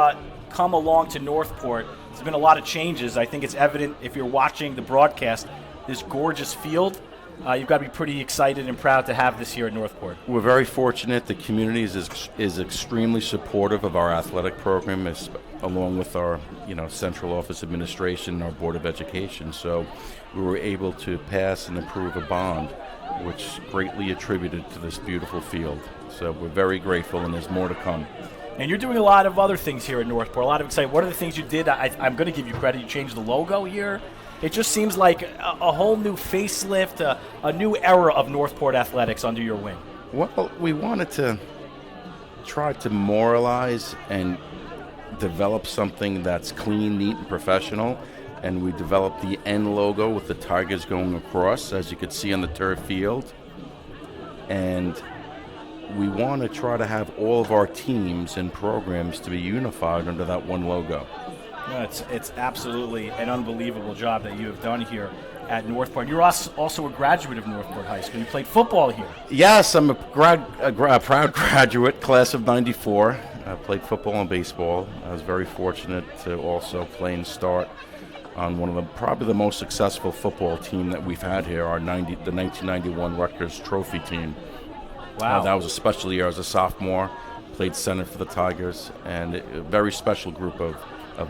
[SPEAKER 1] come along to Northport, there's been a lot of changes. I think it's evident if you're watching the broadcast, this gorgeous field. You've got to be pretty excited and proud to have this here at Northport.
[SPEAKER 3] We're very fortunate. The community is extremely supportive of our athletic program, along with our central office administration and our Board of Education. So we were able to pass and approve a bond, which greatly attributed to this beautiful field. So we're very grateful, and there's more to come.
[SPEAKER 1] And you're doing a lot of other things here at Northport, a lot of exciting. What are the things you did? I'm going to give you credit. You changed the logo here. It just seems like a whole new facelift, a new era of Northport athletics under your wing.
[SPEAKER 3] Well, we wanted to try to moralize and develop something that's clean, neat, and professional. And we developed the N logo with the Tigers going across, as you could see on the turf field. And we want to try to have all of our teams and programs to be unified under that one logo.
[SPEAKER 1] No, it's absolutely an unbelievable job that you have done here at Northport. You're also a graduate of Northport High School. You played football here.
[SPEAKER 3] Yes, I'm a proud graduate, class of '94. I played football and baseball. I was very fortunate to also play and start on one of probably the most successful football team that we've had here, the 1991 Rutgers Trophy team.
[SPEAKER 1] Wow.
[SPEAKER 3] That was a special year. I was a sophomore, played center for the Tigers, and a very special group of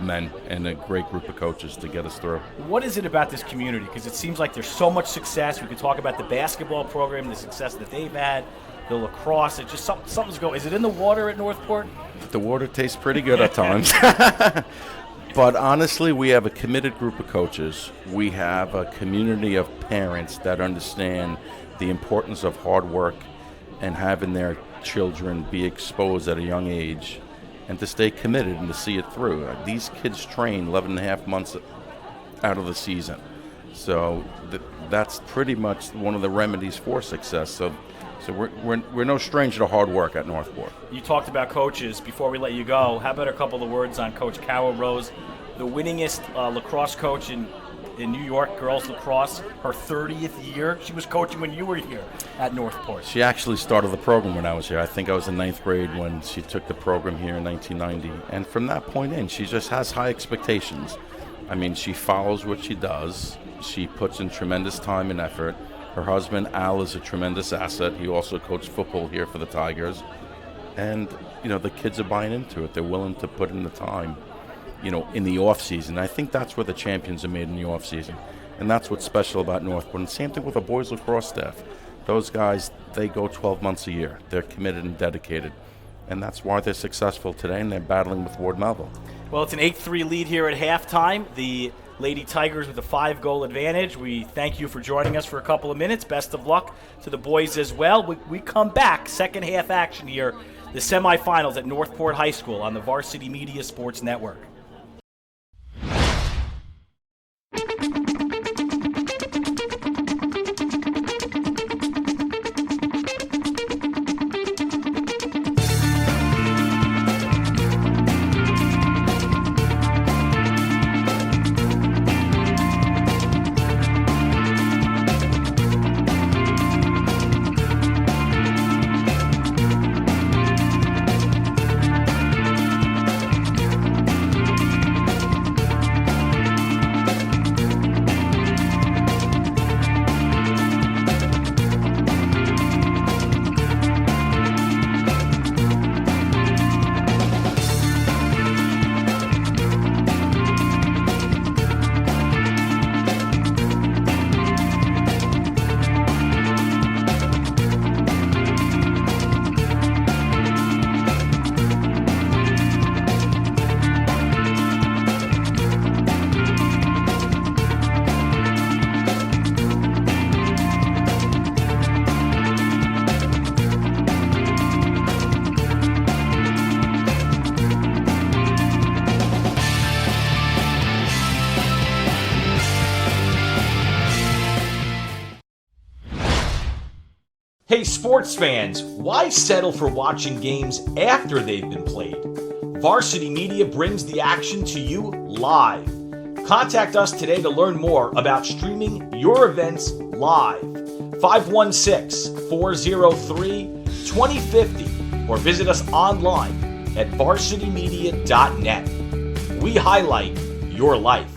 [SPEAKER 3] men and a great group of coaches to get us through.
[SPEAKER 1] What is it about this community? Because it seems like there's so much success. We could talk about the basketball program, the success that they've had, the lacrosse. It just something's going. Is it in the water at Northport?
[SPEAKER 3] The water tastes pretty good at times. But honestly, we have a committed group of coaches. We have a community of parents that understand the importance of hard work and having their children be exposed at a young age and to stay committed and to see it through. These kids train 11 and a half months out of the season. So that's pretty much one of the remedies for success. So we're no stranger to hard work at Northport.
[SPEAKER 1] You talked about coaches. Before we let you go, how about a couple of words on Coach Carol Rose, the winningest lacrosse coach in New York, girls lacrosse, her 30th year. She was coaching when you were here at Northport.
[SPEAKER 3] She actually started the program when I was here. I think I was in 9th grade when she took the program here in 1990. And from that point in, she just has high expectations. I mean, she follows what she does. She puts in tremendous time and effort. Her husband, Al, is a tremendous asset. He also coached football here for the Tigers. And, the kids are buying into it. They're willing to put in the time, in the off-season. I think that's where the champions are made, in the off-season. And that's what's special about Northport. And same thing with the boys lacrosse staff. Those guys, they go 12 months a year. They're committed and dedicated. And that's why they're successful today, and they're battling with Ward Melville.
[SPEAKER 1] Well, it's an 8-3 lead here at halftime. The Lady Tigers with a 5-goal advantage. We thank you for joining us for a couple of minutes. Best of luck to the boys as well. We come back, second half action here, the semifinals at Northport High School on the Varsity Media Sports Network.
[SPEAKER 4] Hey sports fans, why settle for watching games after they've been played? Varsity Media brings the action to you live. Contact us today to learn more about streaming your events live. 516-403-2050 or visit us online at varsitymedia.net. We highlight your life.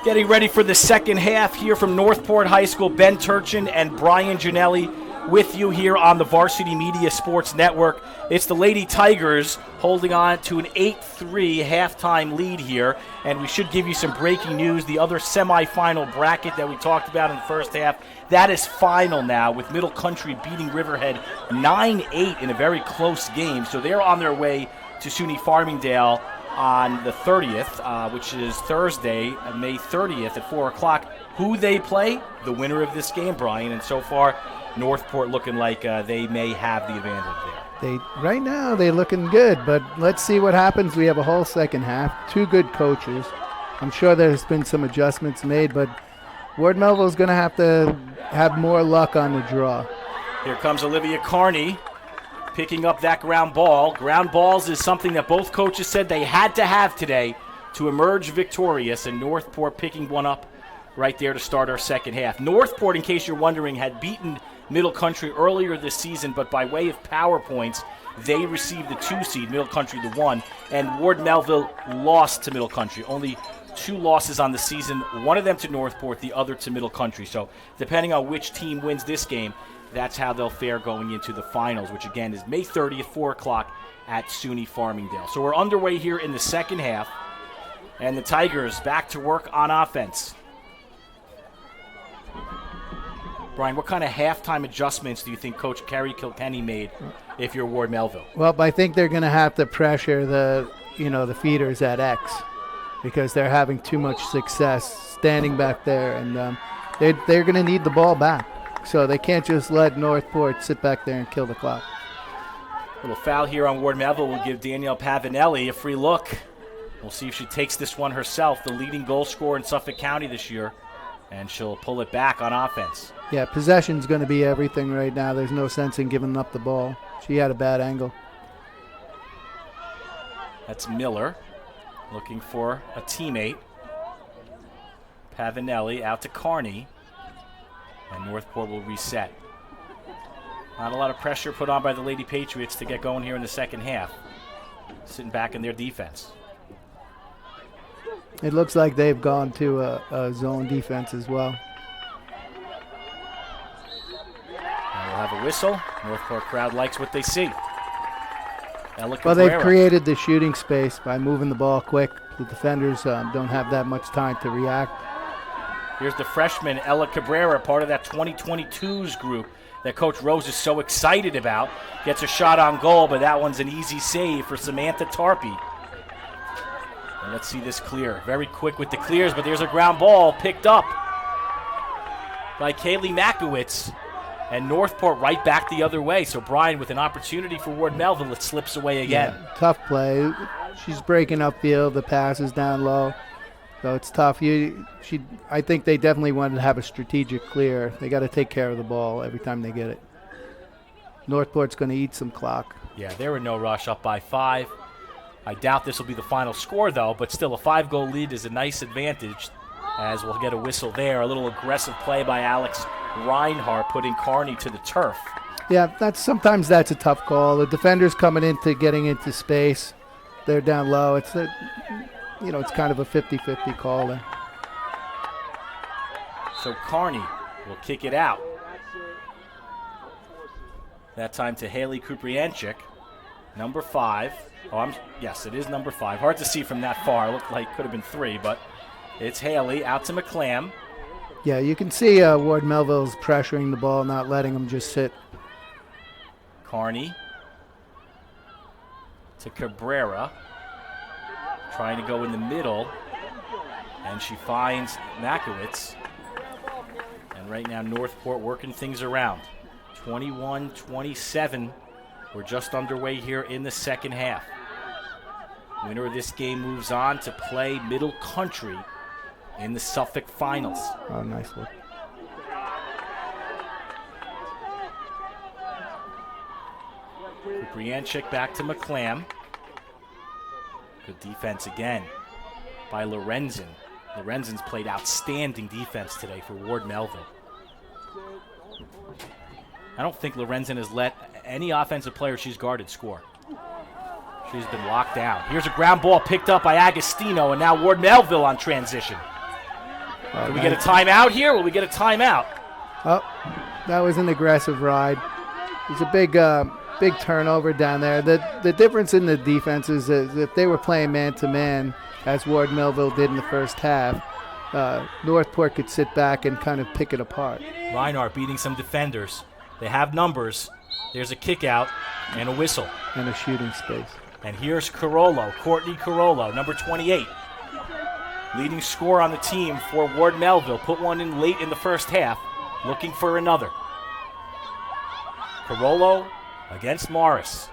[SPEAKER 1] Getting ready for the second half here from Northport High School. Ben Turchin and Brian Gianelli with you here on the Varsity Media Sports Network. It's the Lady Tigers holding on to an 8-3 halftime lead here, and we should give you some breaking news. The other semifinal bracket that we talked about in the first half, that is final now, with Middle Country beating Riverhead 9-8 in a very close game. So they're on their way to SUNY Farmingdale on the 30th, which is Thursday, May 30th at 4 o'clock. Who they play? The winner of this game, Brian. And so far, Northport looking like they may have the advantage there.
[SPEAKER 2] Right now, they're looking good, but let's see what happens. We have a whole second half. Two good coaches. I'm sure there's been some adjustments made, but Ward Melville's going to have more luck on the draw.
[SPEAKER 1] Here comes Olivia Carney picking up that ground ball. Ground balls is something that both coaches said they had to have today to emerge victorious, and Northport picking one up right there to start our second half. Northport, in case you're wondering, had beaten Middle Country earlier this season, but by way of power points, they received the 2 seed, Middle Country the 1, and Ward Melville lost to Middle Country. Only 2 losses on the season, one of them to Northport, the other to Middle Country. So depending on which team wins this game, that's how they'll fare going into the finals, which again is May 30th, 4 o'clock at SUNY Farmingdale. So we're underway here in the second half, and the Tigers back to work on offense. Brian, what kind of halftime adjustments do you think Coach Kerry Kilkenny made if you're Ward Melville?
[SPEAKER 2] Well, I think they're going to have to pressure the feeders at X because they're having too much success standing back there, and they're going to need the ball back. So they can't just let Northport sit back there and kill the clock.
[SPEAKER 1] Little foul here on Ward Melville will give Danielle Pavanelli a free look. We'll see if she takes this one herself, the leading goal scorer in Suffolk County this year, and she'll pull it back on offense.
[SPEAKER 2] Yeah, possession's going to be everything right now. There's no sense in giving up the ball. She had a bad angle.
[SPEAKER 1] That's Miller looking for a teammate. Pavanelli out to Carney, and Northport will reset. Not a lot of pressure put on by the Lady Patriots to get going here in the second half. Sitting back in their defense.
[SPEAKER 2] It looks like they've gone to a zone defense as well.
[SPEAKER 1] And we'll have a whistle. Northport crowd likes what they see.
[SPEAKER 2] Well, they've created the shooting space by moving the ball quick. The defenders don't have that much time to react.
[SPEAKER 1] Here's the freshman, Ella Cabrera, part of that 2022's group that Coach Rose is so excited about. Gets a shot on goal, but that one's an easy save for Samantha Tarpey. And let's see this clear. Very quick with the clears, but there's a ground ball picked up by Kaylee Makowitz. And Northport right back the other way. So Brian with an opportunity for Ward Melville, it slips away again.
[SPEAKER 2] Yeah, tough play. She's breaking upfield. The pass is down low. So it's tough. I think they definitely wanted to have a strategic clear. They got to take care of the ball every time they get it. Northport's going to eat some clock.
[SPEAKER 1] Yeah, they were no rush, up by 5. I doubt this will be the final score, though, but still a 5-goal lead is a nice advantage, as we'll get a whistle there. A little aggressive play by Alex Reinhardt, putting Carney to the turf.
[SPEAKER 2] Yeah, sometimes that's a tough call. The defender's coming into getting into space. They're down low. It's kind of a 50-50 call there.
[SPEAKER 1] So Carney will kick it out. That time to Haley Kuprianchik, number 5. Yes, it is number 5. Hard to see from that far. It looked like it could have been 3, but it's Haley out to McClam.
[SPEAKER 2] Yeah, you can see Ward Melville's pressuring the ball, not letting him just sit.
[SPEAKER 1] Carney to Cabrera, trying to go in the middle, and she finds Makowitz. And right now Northport working things around. 21-27. We're just underway here in the second half. Winner of this game moves on to play Middle Country in the Suffolk Finals.
[SPEAKER 2] Oh, nice look.
[SPEAKER 1] Brianchik back to McClam. Good defense again by Lorenzen. Lorenzen's played outstanding defense today for Ward Melville. I don't think Lorenzen has let any offensive player she's guarded score. She's been locked down. Here's a ground ball picked up by Agostino, and now Ward Melville on transition. Will we get a timeout here? Will we get a timeout?
[SPEAKER 2] Oh, That was an aggressive ride. It was a big turnover down there. The difference in the defense is that if they were playing man-to-man, as Ward Melville did in the first half, Northport could sit back and kind of pick it apart.
[SPEAKER 1] Reinhardt beating some defenders. They have numbers. There's a kick out and a whistle.
[SPEAKER 2] And a shooting space.
[SPEAKER 1] And here's Carollo, Courtney Carollo, number 28. Leading scorer on the team for Ward Melville. Put one in late in the first half. Looking for another. Carollo against Morris.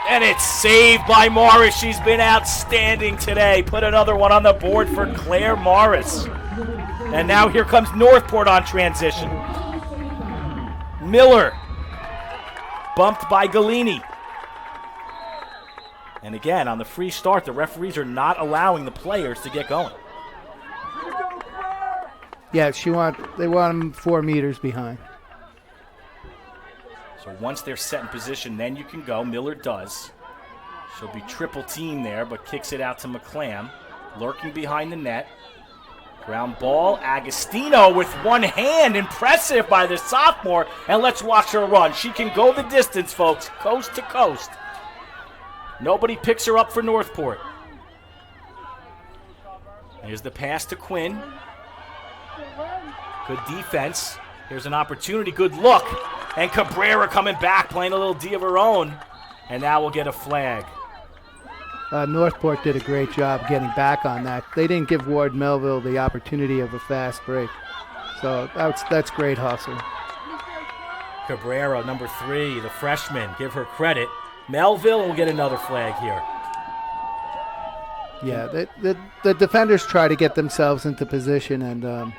[SPEAKER 1] And it's saved by Morris. She's been outstanding today. Put another one on the board for Claire Morris. And now here comes Northport on transition. Miller bumped by Galini. And again, on the free start, the referees are not allowing the players to get going.
[SPEAKER 2] Yeah, they want them 4 meters behind.
[SPEAKER 1] So once they're set in position, then you can go. Miller does. She'll be triple team there, but kicks it out to McClam. Lurking behind the net. Ground ball. Agostino with one hand. Impressive by the sophomore. And let's watch her run. She can go the distance, folks. Coast to coast. Nobody picks her up for Northport. Here's the pass to Quinn. Good defense. Here's an opportunity. Good look. And Cabrera coming back, playing a little D of her own. And now we'll get a flag.
[SPEAKER 2] Northport did a great job getting back on that. They didn't give Ward Melville the opportunity of a fast break. So that's great hustle.
[SPEAKER 1] Cabrera, number 3, the freshman. Give her credit. Melville will get another flag here.
[SPEAKER 2] Yeah, the defenders try to get themselves into position, and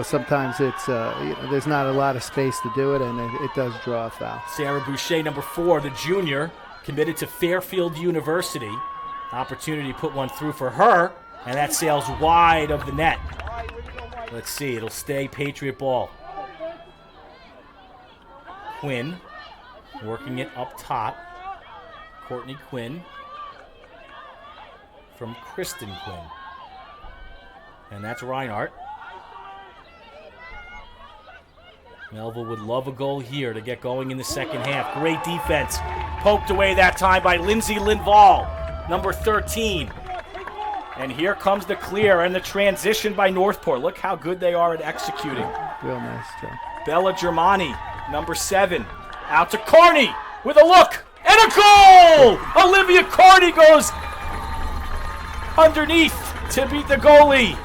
[SPEAKER 2] sometimes it's there's not a lot of space to do it, and it does draw a foul.
[SPEAKER 1] Sarah Boucher, number 4, the junior, committed to Fairfield University. Opportunity to put one through for her, and that sails wide of the net. Let's see, it'll stay Patriot ball. Quinn working it up top. Courtney Quinn from Kristen Quinn. And that's Reinhardt. Melville would love a goal here to get going in the second half. Great defense. Poked away that time by Lindsay Lindvall, number 13. And here comes the clear and the transition by Northport. Look how good they are at executing.
[SPEAKER 2] Real nice job.
[SPEAKER 1] Bella Germani, number 7. Out to Carney with a look and a goal! Olivia Carney goes underneath to beat the goalie,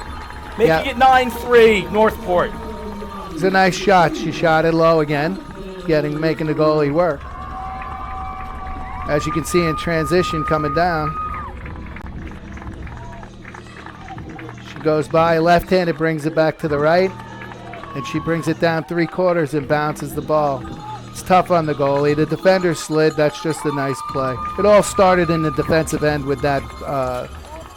[SPEAKER 1] making it 9-3 Northport.
[SPEAKER 2] It was a nice shot. She shot it low again, making the goalie work. As you can see in transition coming down. She goes by left-handed, brings it back to the right, and she brings it down 3/4 and bounces the ball. It's tough on the goalie. The defender slid. That's just a nice play. It all started in the defensive end with that,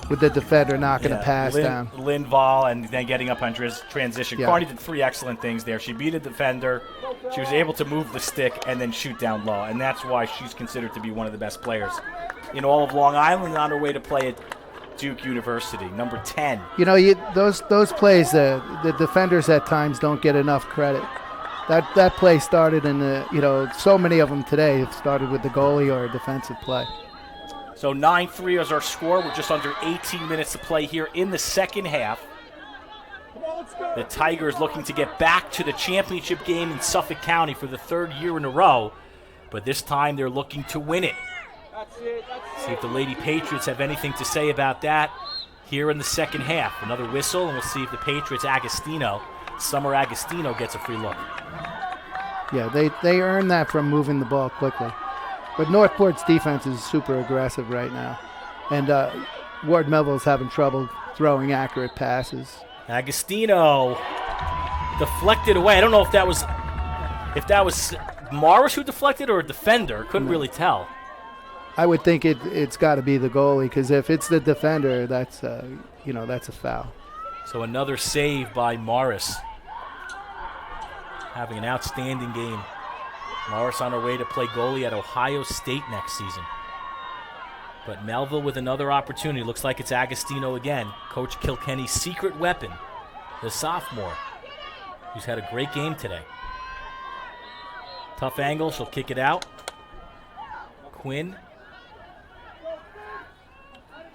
[SPEAKER 2] with the defender knocking a pass down.
[SPEAKER 1] Lindvall and then getting up on transition.
[SPEAKER 2] Yeah.
[SPEAKER 1] Carney did 3 excellent things there. She beat a defender. She was able to move the stick and then shoot down low, and that's why she's considered to be one of the best players in all of Long Island, on her way to play at Duke University. Number 10.
[SPEAKER 2] Those plays, the defenders at times don't get enough credit. That play started in so many of them today have started with the goalie or a defensive play.
[SPEAKER 1] So 9-3 is our score. We're just under 18 minutes to play here in the second half. The Tigers looking to get back to the championship game in Suffolk County for the 3rd year in a row, but this time they're looking to win it. See if the Lady Patriots have anything to say about that here in the second half. Another whistle, and we'll see if the Patriots' Summer Agostino gets a free look.
[SPEAKER 2] Yeah, they earned that from moving the ball quickly. But Northport's defense is super aggressive right now. And Ward Melville's having trouble throwing accurate passes.
[SPEAKER 1] Agostino deflected away. I don't know if that was Morris who deflected or a defender. Couldn't really tell.
[SPEAKER 2] I would think it's got to be the goalie, because if it's the defender, that's a foul.
[SPEAKER 1] So another save by Morris. Having an outstanding game. Morris on her way to play goalie at Ohio State next season. But Melville with another opportunity. Looks like it's Agostino again. Coach Kilkenny's secret weapon, the sophomore. who's had a great game today. Tough angle. She'll kick it out. Quinn.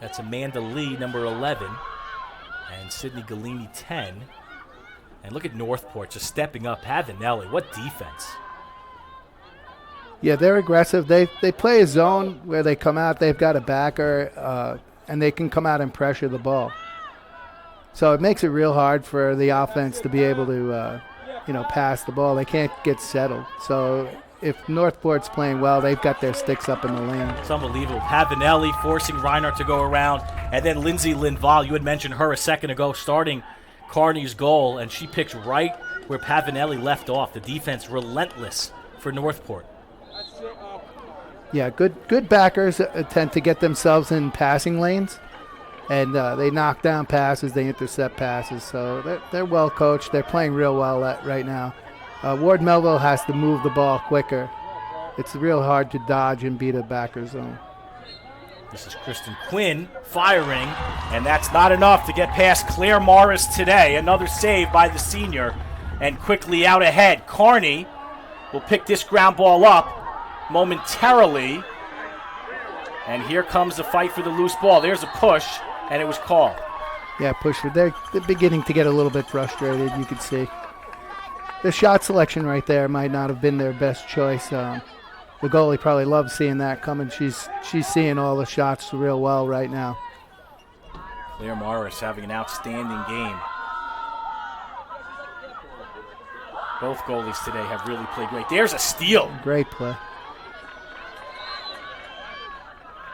[SPEAKER 1] That's Amanda Lee, number 11. And Sydney Galini, 10. And look at Northport just stepping up. Pavanelli, what defense.
[SPEAKER 2] Yeah, they're aggressive. They play a zone where they come out. They've got a backer, and they can come out and pressure the ball. So it makes it real hard for the offense to be able to, pass the ball. They can't get settled. So if Northport's playing well, they've got their sticks up in the lane.
[SPEAKER 1] It's unbelievable. Pavanelli forcing Reinhardt to go around. And then Lindsay Lindvall, you had mentioned her a second ago, starting Carney's goal, and she picks right where Pavanelli left off. The defense relentless for Northport.
[SPEAKER 2] Yeah, good backers tend to get themselves in passing lanes, and they knock down passes, they intercept passes. So they're well coached. They're playing real well right now. Ward Melville has to move the ball quicker. It's real hard to dodge and beat a backer zone.
[SPEAKER 1] This is Kristen Quinn firing, and that's not enough to get past Claire Morris today. Another save by the senior, and quickly out ahead. Carney will pick this ground ball up momentarily, and here comes the fight for the loose ball. There's a push, and it was called.
[SPEAKER 2] Yeah, push. They're beginning to get a little bit frustrated, you can see. The shot selection right there might not have been their best choice. The goalie probably loves seeing that coming. She's seeing all the shots real well right now.
[SPEAKER 1] Claire Morris having an outstanding game. Both goalies today have really played great. There's a steal.
[SPEAKER 2] Great play.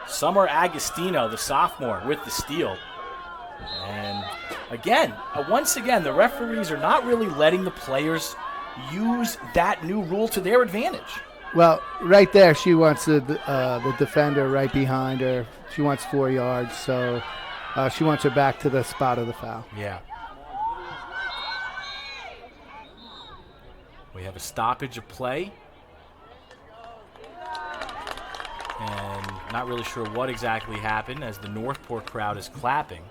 [SPEAKER 1] Summer Agostino, the sophomore, with the steal. And once again, the referees are not really letting the players use that new rule to their advantage.
[SPEAKER 2] Well, right there, she wants the defender right behind her. She wants 4 yards, so she wants her back to the spot of the foul.
[SPEAKER 1] Yeah. We have a stoppage of play. And not really sure what exactly happened as the Northport crowd is clapping.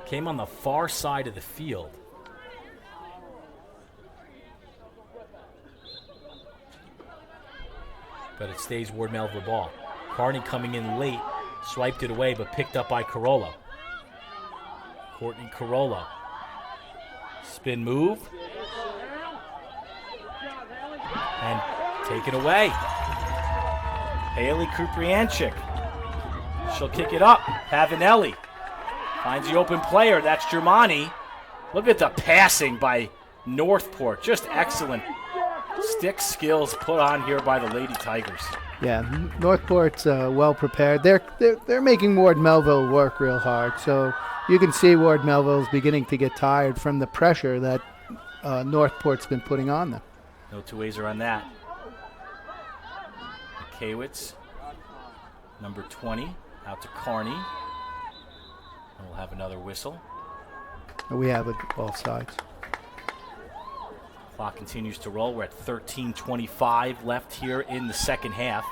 [SPEAKER 1] Came on the far side of the field. But it stays Ward Melville ball. Carney coming in late, swiped it away, but picked up by Carollo. Courtney Carollo. Spin move. And taken away. Haley Kruprianchik. She'll kick it up. Pavanelli finds the open player. That's Germani. Look at the passing by Northport. Just excellent stick skills put on here by the Lady Tigers.
[SPEAKER 2] Yeah, Northport's well prepared. They're making Ward Melville work real hard. So you can see Ward Melville's beginning to get tired from the pressure that Northport's been putting on them.
[SPEAKER 1] No two ways are on that. Kawitz, number 20, out to Carney. And we'll have another whistle.
[SPEAKER 2] We have it both sides.
[SPEAKER 1] Clock continues to roll. We're at 13:25 left here in the second half.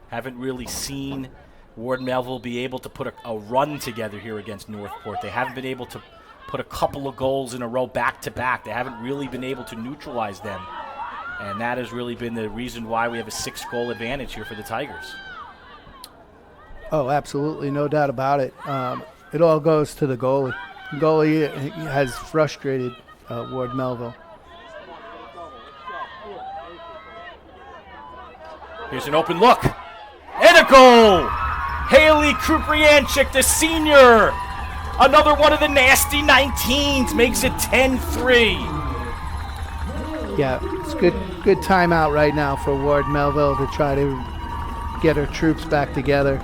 [SPEAKER 1] Haven't really seen Ward Melville be able to put a run together here against Northport. They haven't been able to put a couple of goals in a row back-to-back. They haven't really been able to neutralize them. And that has really been the reason why we have a 6-goal advantage here for the Tigers.
[SPEAKER 2] Oh, absolutely, no doubt about it. It all goes to the goalie. The goalie has frustrated Ward Melville.
[SPEAKER 1] Here's an open look. And a goal! Haley Kruprianchik, the senior. Another one of the nasty 19s makes it 10-3.
[SPEAKER 2] Yeah, it's good timeout right now for Ward Melville to try to get her troops back together.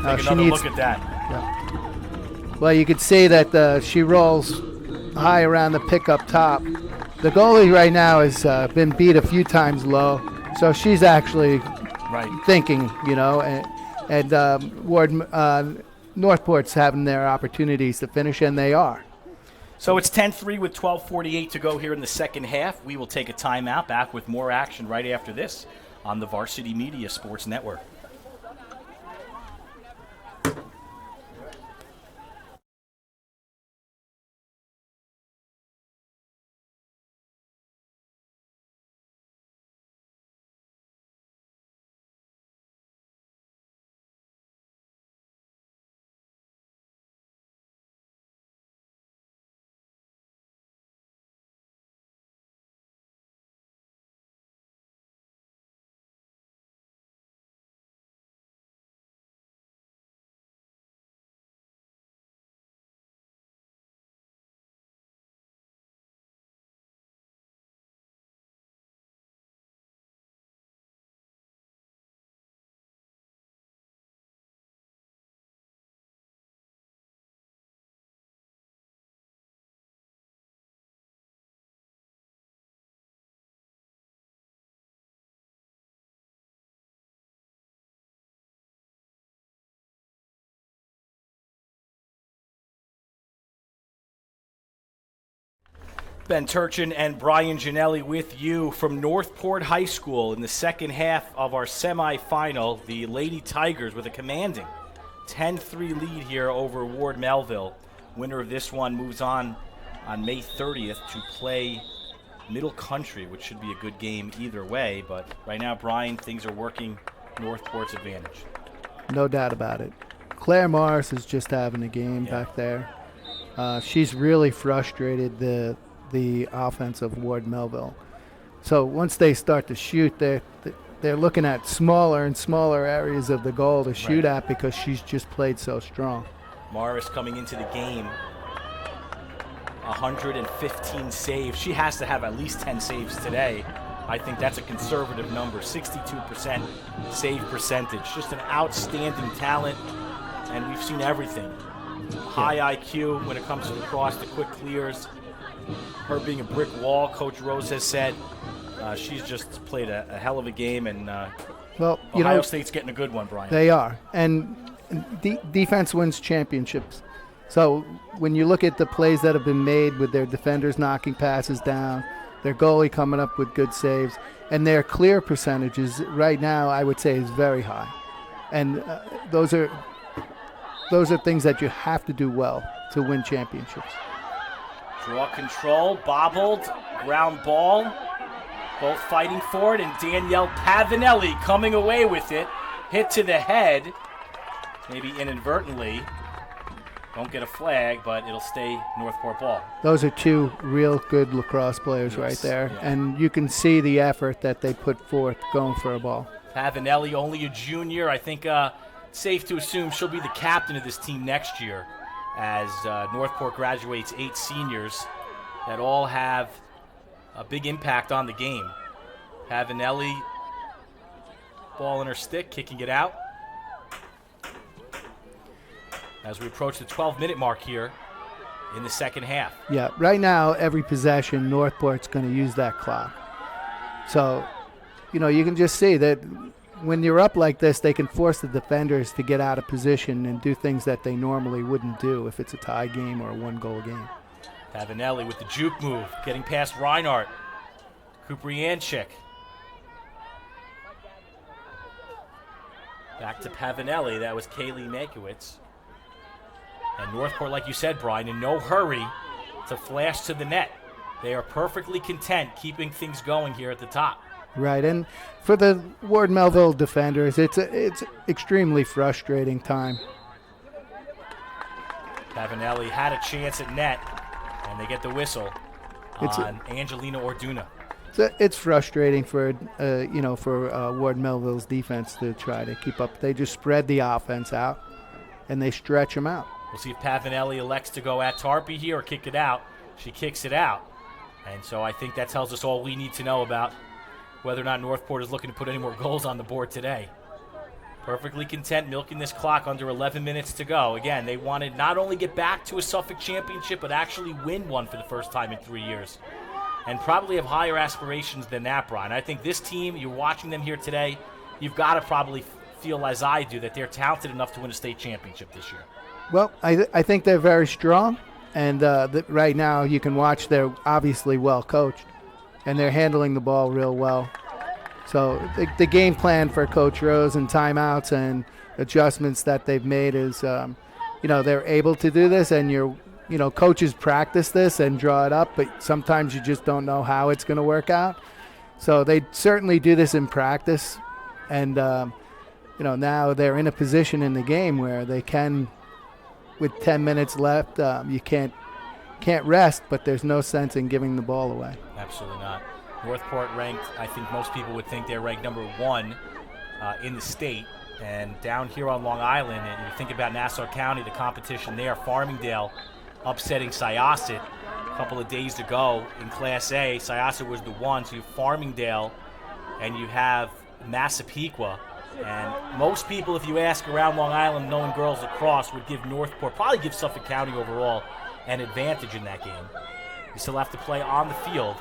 [SPEAKER 1] Take another look at that.
[SPEAKER 2] Yeah. Well, you can see that she rolls high around the pick up top. The goalie right now has been beat a few times low, so she's actually thinking, and Northport's having their opportunities to finish, and they are.
[SPEAKER 1] So it's 10-3 with 12:48 to go here in the second half. We will take a timeout. Back with more action right after this on the Varsity Media Sports Network. Ben Turchin and Brian Ginelli with you from Northport High School in the second half of our semifinal. The Lady Tigers with a commanding 10-3 lead here over Ward Melville. Winner of this one moves on May 30th to play Middle Country, which should be a good game either way. But right now, Brian, things are working Northport's advantage.
[SPEAKER 2] No doubt about it. Claire Morris is just having a game back there. She's really frustrated the offense of Ward Melville. So once they start to shoot, they're looking at smaller and smaller areas of the goal to shoot at because she's just played so strong.
[SPEAKER 1] Morris coming into the game, 115 saves. She has to have at least 10 saves today. I think that's a conservative number, 62% save percentage. Just an outstanding talent, and we've seen everything. High IQ when it comes to the cross, the quick clears. Her being a brick wall, Coach Rose has said. She's just played a hell of a game, and Ohio State's getting a good one, Brian.
[SPEAKER 2] They are, and defense wins championships. So when you look at the plays that have been made with their defenders knocking passes down, their goalie coming up with good saves, and their clear percentages right now, I would say, is very high. And those are things that you have to do well to win championships.
[SPEAKER 1] Draw control, bobbled, ground ball. Both fighting for it, and Danielle Pavanelli coming away with it. Hit to the head, maybe inadvertently. Don't get a flag, but it'll stay Northport ball.
[SPEAKER 2] Those are two real good lacrosse players right there, and you can see the effort that they put forth going for a ball.
[SPEAKER 1] Pavanelli, only a junior. I think safe to assume she'll be the captain of this team next year as Northport graduates 8 seniors that all have a big impact on the game. Pavanelli, ball in her stick, kicking it out. As we approach the 12-minute mark here in the second half.
[SPEAKER 2] Yeah, right now, every possession, Northport's going to use that clock. So, you can just see that when you're up like this, they can force the defenders to get out of position and do things that they normally wouldn't do if it's a tie game or a one-goal game.
[SPEAKER 1] Pavanelli with the juke move, getting past Reinhardt. Kuprianchik. Back to Pavanelli. That was Kaylee Mankiewicz. And Northport, like you said, Brian, in no hurry to flash to the net. They are perfectly content keeping things going here at the top.
[SPEAKER 2] Right, and for the Ward Melville defenders, it's extremely frustrating time.
[SPEAKER 1] Pavanelli had a chance at net, and they get the whistle on Angelina Orduna.
[SPEAKER 2] It's frustrating for Ward Melville's defense to try to keep up. They just spread the offense out, and they stretch them out.
[SPEAKER 1] We'll see if Pavanelli elects to go at Tarpey here or kick it out. She kicks it out, and so I think that tells us all we need to know about whether or not Northport is looking to put any more goals on the board today. Perfectly content milking this clock under 11 minutes to go. Again, they wanted not only get back to a Suffolk championship, but actually win one for the first time in 3 years. And probably have higher aspirations than that, Brian. I think this team, you're watching them here today, you've got to probably feel, as I do, that they're talented enough to win a state championship this year.
[SPEAKER 2] Well, I think they're very strong, and right now you can watch they're obviously well coached, and they're handling the ball real well. So the game plan for Coach Rose and timeouts and adjustments that they've made is, they're able to do this, and coaches practice this and draw it up, but sometimes you just don't know how it's going to work out. So they certainly do this in practice, and now they're in a position in the game where they can, with 10 minutes left, you can't rest, but there's no sense in giving the ball away.
[SPEAKER 1] Absolutely not. Northport ranked, I think most people would think they're ranked number 1 in the state. And down here on Long Island, and you think about Nassau County, the competition there, Farmingdale upsetting Syosset a couple of days ago in Class A. Syosset was the 1, so you have Farmingdale, and you have Massapequa. And most people, if you ask around Long Island, knowing girls lacrosse, would give Northport, probably give Suffolk County overall, an advantage in that game. You still have to play on the field,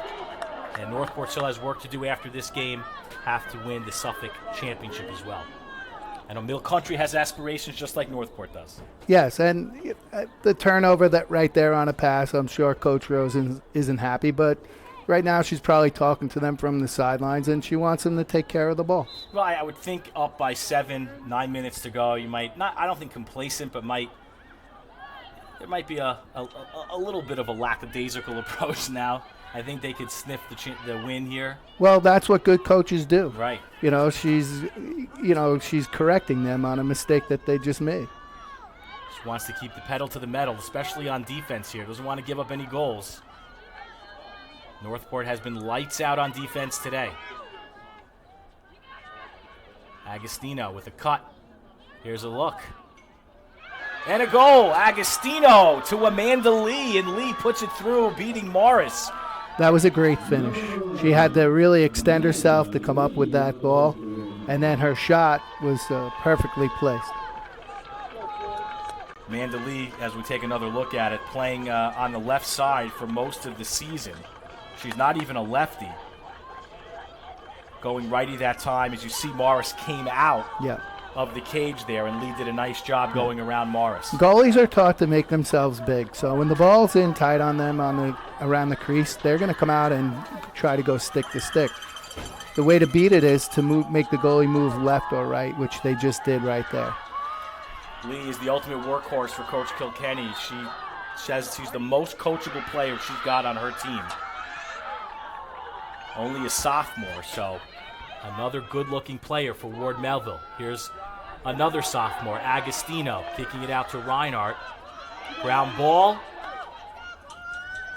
[SPEAKER 1] and Northport still has work to do after this game, have to win the Suffolk championship as well. I know Mill Country has aspirations just like Northport does.
[SPEAKER 2] Yes, and the turnover that right there on a pass, I'm sure Coach Rose isn't happy, but right now she's probably talking to them from the sidelines, and she wants them to take care of the ball.
[SPEAKER 1] Well, I would think up by 7, 9 minutes to go, you might not. I don't think complacent, but there might be a little bit of a lackadaisical approach now. I think they could sniff the win here.
[SPEAKER 2] Well, that's what good coaches do.
[SPEAKER 1] Right.
[SPEAKER 2] She's correcting them on a mistake that they just made.
[SPEAKER 1] She wants to keep the pedal to the metal, especially on defense here. Doesn't want to give up any goals. Northport has been lights out on defense today. Agostino with a cut. Here's a look. And a goal. Agostino to Amanda Lee, and Lee puts it through, beating Morris.
[SPEAKER 2] That was a great finish. She had to really extend herself to come up with that ball, and then her shot was perfectly placed.
[SPEAKER 1] Amanda Lee, as we take another look at it, playing on the left side for most of the season. She's not even a lefty. Going righty that time, as you see Morris came out of the cage there, and Lee did a nice job going around Morris.
[SPEAKER 2] Goalies are taught to make themselves big, so when the ball's in tight on them around the crease, they're going to come out and try to go stick to stick. The way to beat it is to make the goalie move left or right, which they just did right there.
[SPEAKER 1] Lee is the ultimate workhorse for Coach Kilkenny. She says she's the most coachable player she's got on her team. Only a sophomore, so another good-looking player for Ward Melville. Here's another sophomore, Agostino, kicking it out to Reinhardt. Ground ball.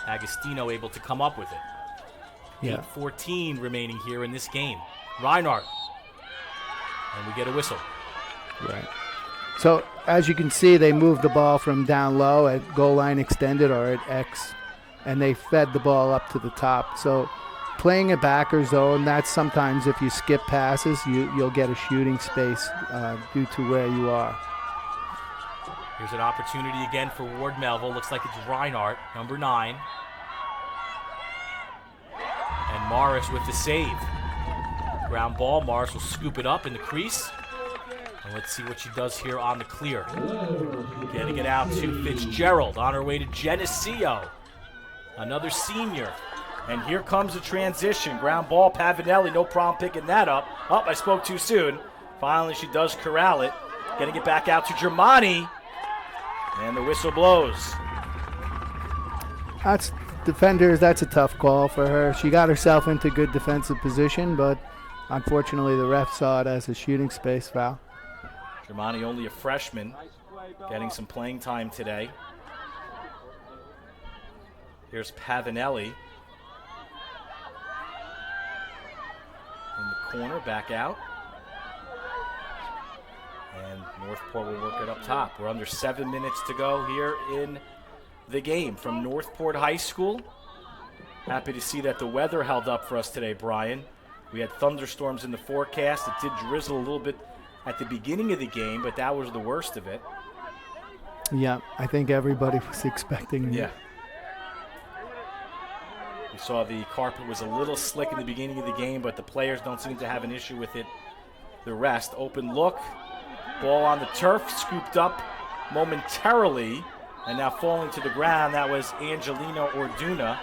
[SPEAKER 1] Agostino able to come up with it. 8:14 remaining here in this game. Reinhardt. And we get a whistle.
[SPEAKER 2] Right. So, as you can see, they moved the ball from down low at goal line extended or at X, and they fed the ball up to the top. So, playing a backer zone, that's sometimes if you skip passes, you'll get a shooting space due to where you are.
[SPEAKER 1] Here's an opportunity again for Ward Melville. Looks like it's Reinhardt, number 9. And Morris with the save. Ground ball. Morris will scoop it up in the crease. And let's see what she does here on the clear. Getting it out to Fitzgerald on her way to Geneseo. Another senior. And here comes a transition. Ground ball, Pavanelli, no problem picking that up. Oh, I spoke too soon. Finally, she does corral it. Getting it back out to Germani. And the whistle blows.
[SPEAKER 2] That's a tough call for her. She got herself into good defensive position, but unfortunately the ref saw it as a shooting space foul.
[SPEAKER 1] Germani, only a freshman, getting some playing time today. Here's Pavanelli. In the corner, back out. And Northport will work it up top. We're under 7 minutes to go here in the game from Northport High School. Happy to see that the weather held up for us today, Brian. We had thunderstorms in the forecast. It did drizzle a little bit at the beginning of the game, but that was the worst of it.
[SPEAKER 2] Yeah, I think everybody was expecting it.
[SPEAKER 1] Yeah. We saw the carpet was a little slick in the beginning of the game, but the players don't seem to have an issue with it the rest. Open look. Ball on the turf, scooped up momentarily, and now falling to the ground. That was Angelina Orduna.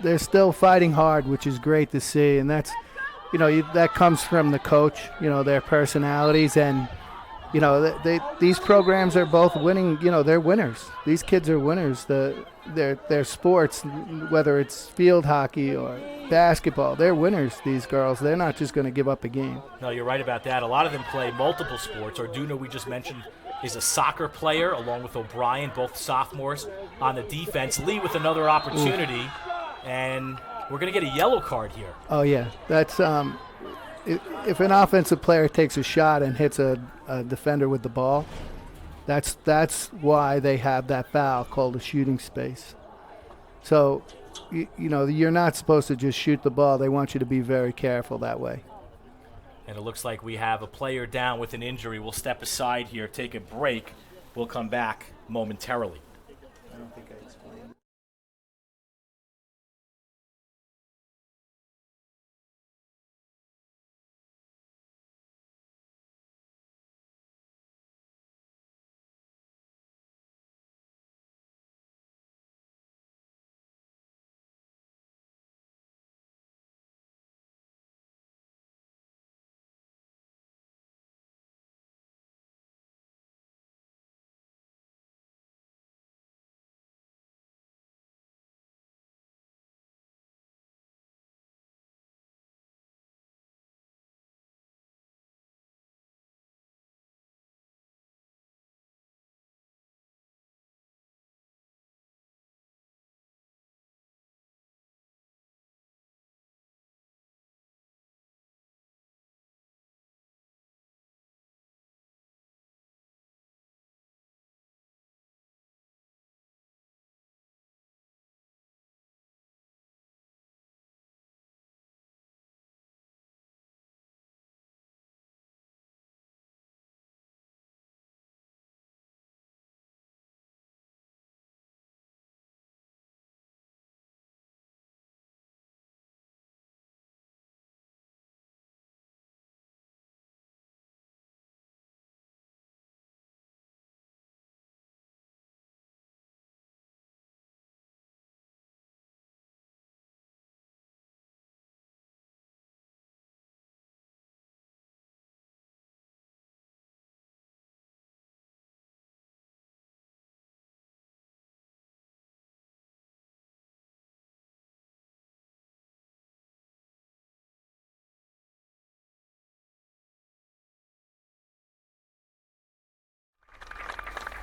[SPEAKER 2] They're still fighting hard, which is great to see, and that's, that comes from the coach, their personalities, and, these programs are both winning, they're winners. These kids are winners. Their sports, whether it's field hockey or basketball, they're winners, these girls. They're not just going to give up a game.
[SPEAKER 1] No, you're right about that. A lot of them play multiple sports. Orduna, we just mentioned, is a soccer player, along with O'Brien, both sophomores on the defense. Lee with another opportunity, and we're going to get a yellow card here.
[SPEAKER 2] Oh, yeah. That's if an offensive player takes a shot and hits a defender with the ball, that's why they have that foul called a shooting space. So, you're not supposed to just shoot the ball. They want you to be very careful that way.
[SPEAKER 1] And it looks like we have a player down with an injury. We'll step aside here, take a break. We'll come back momentarily.
[SPEAKER 2] I don't think I explained.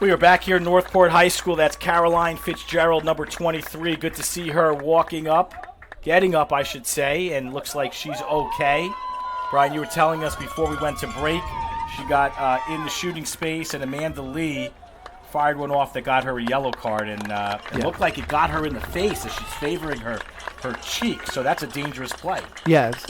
[SPEAKER 1] We are back here in Northport High School. That's Caroline Fitzgerald, number 23. Good to see her getting up, I should say, and looks like she's okay. Brian, you were telling us before we went to break, she got in the shooting space, and Amanda Lee fired one off that got her a yellow card, and it looked like it got her in the face as she's favoring her cheek, so that's a dangerous play.
[SPEAKER 2] Yes,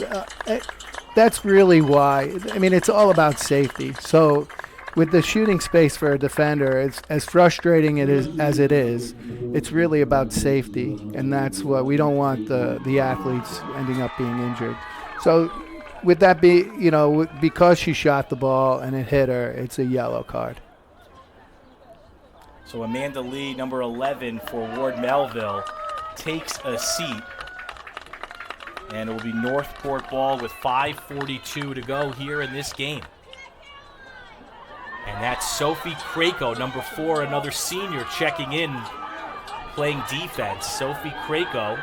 [SPEAKER 2] that's really why. I mean, it's all about safety. So with the shooting space for a defender, it's as frustrating as it is, it's really about safety, and that's what we don't want the athletes ending up being injured. So with that because she shot the ball and it hit her, it's a yellow card.
[SPEAKER 1] So Amanda Lee, number 11 for Ward Melville, takes a seat. And it will be Northport ball with 5:42 to go here in this game. And that's Sophie Krako, number 4, another senior, checking in, playing defense. Sophie Krako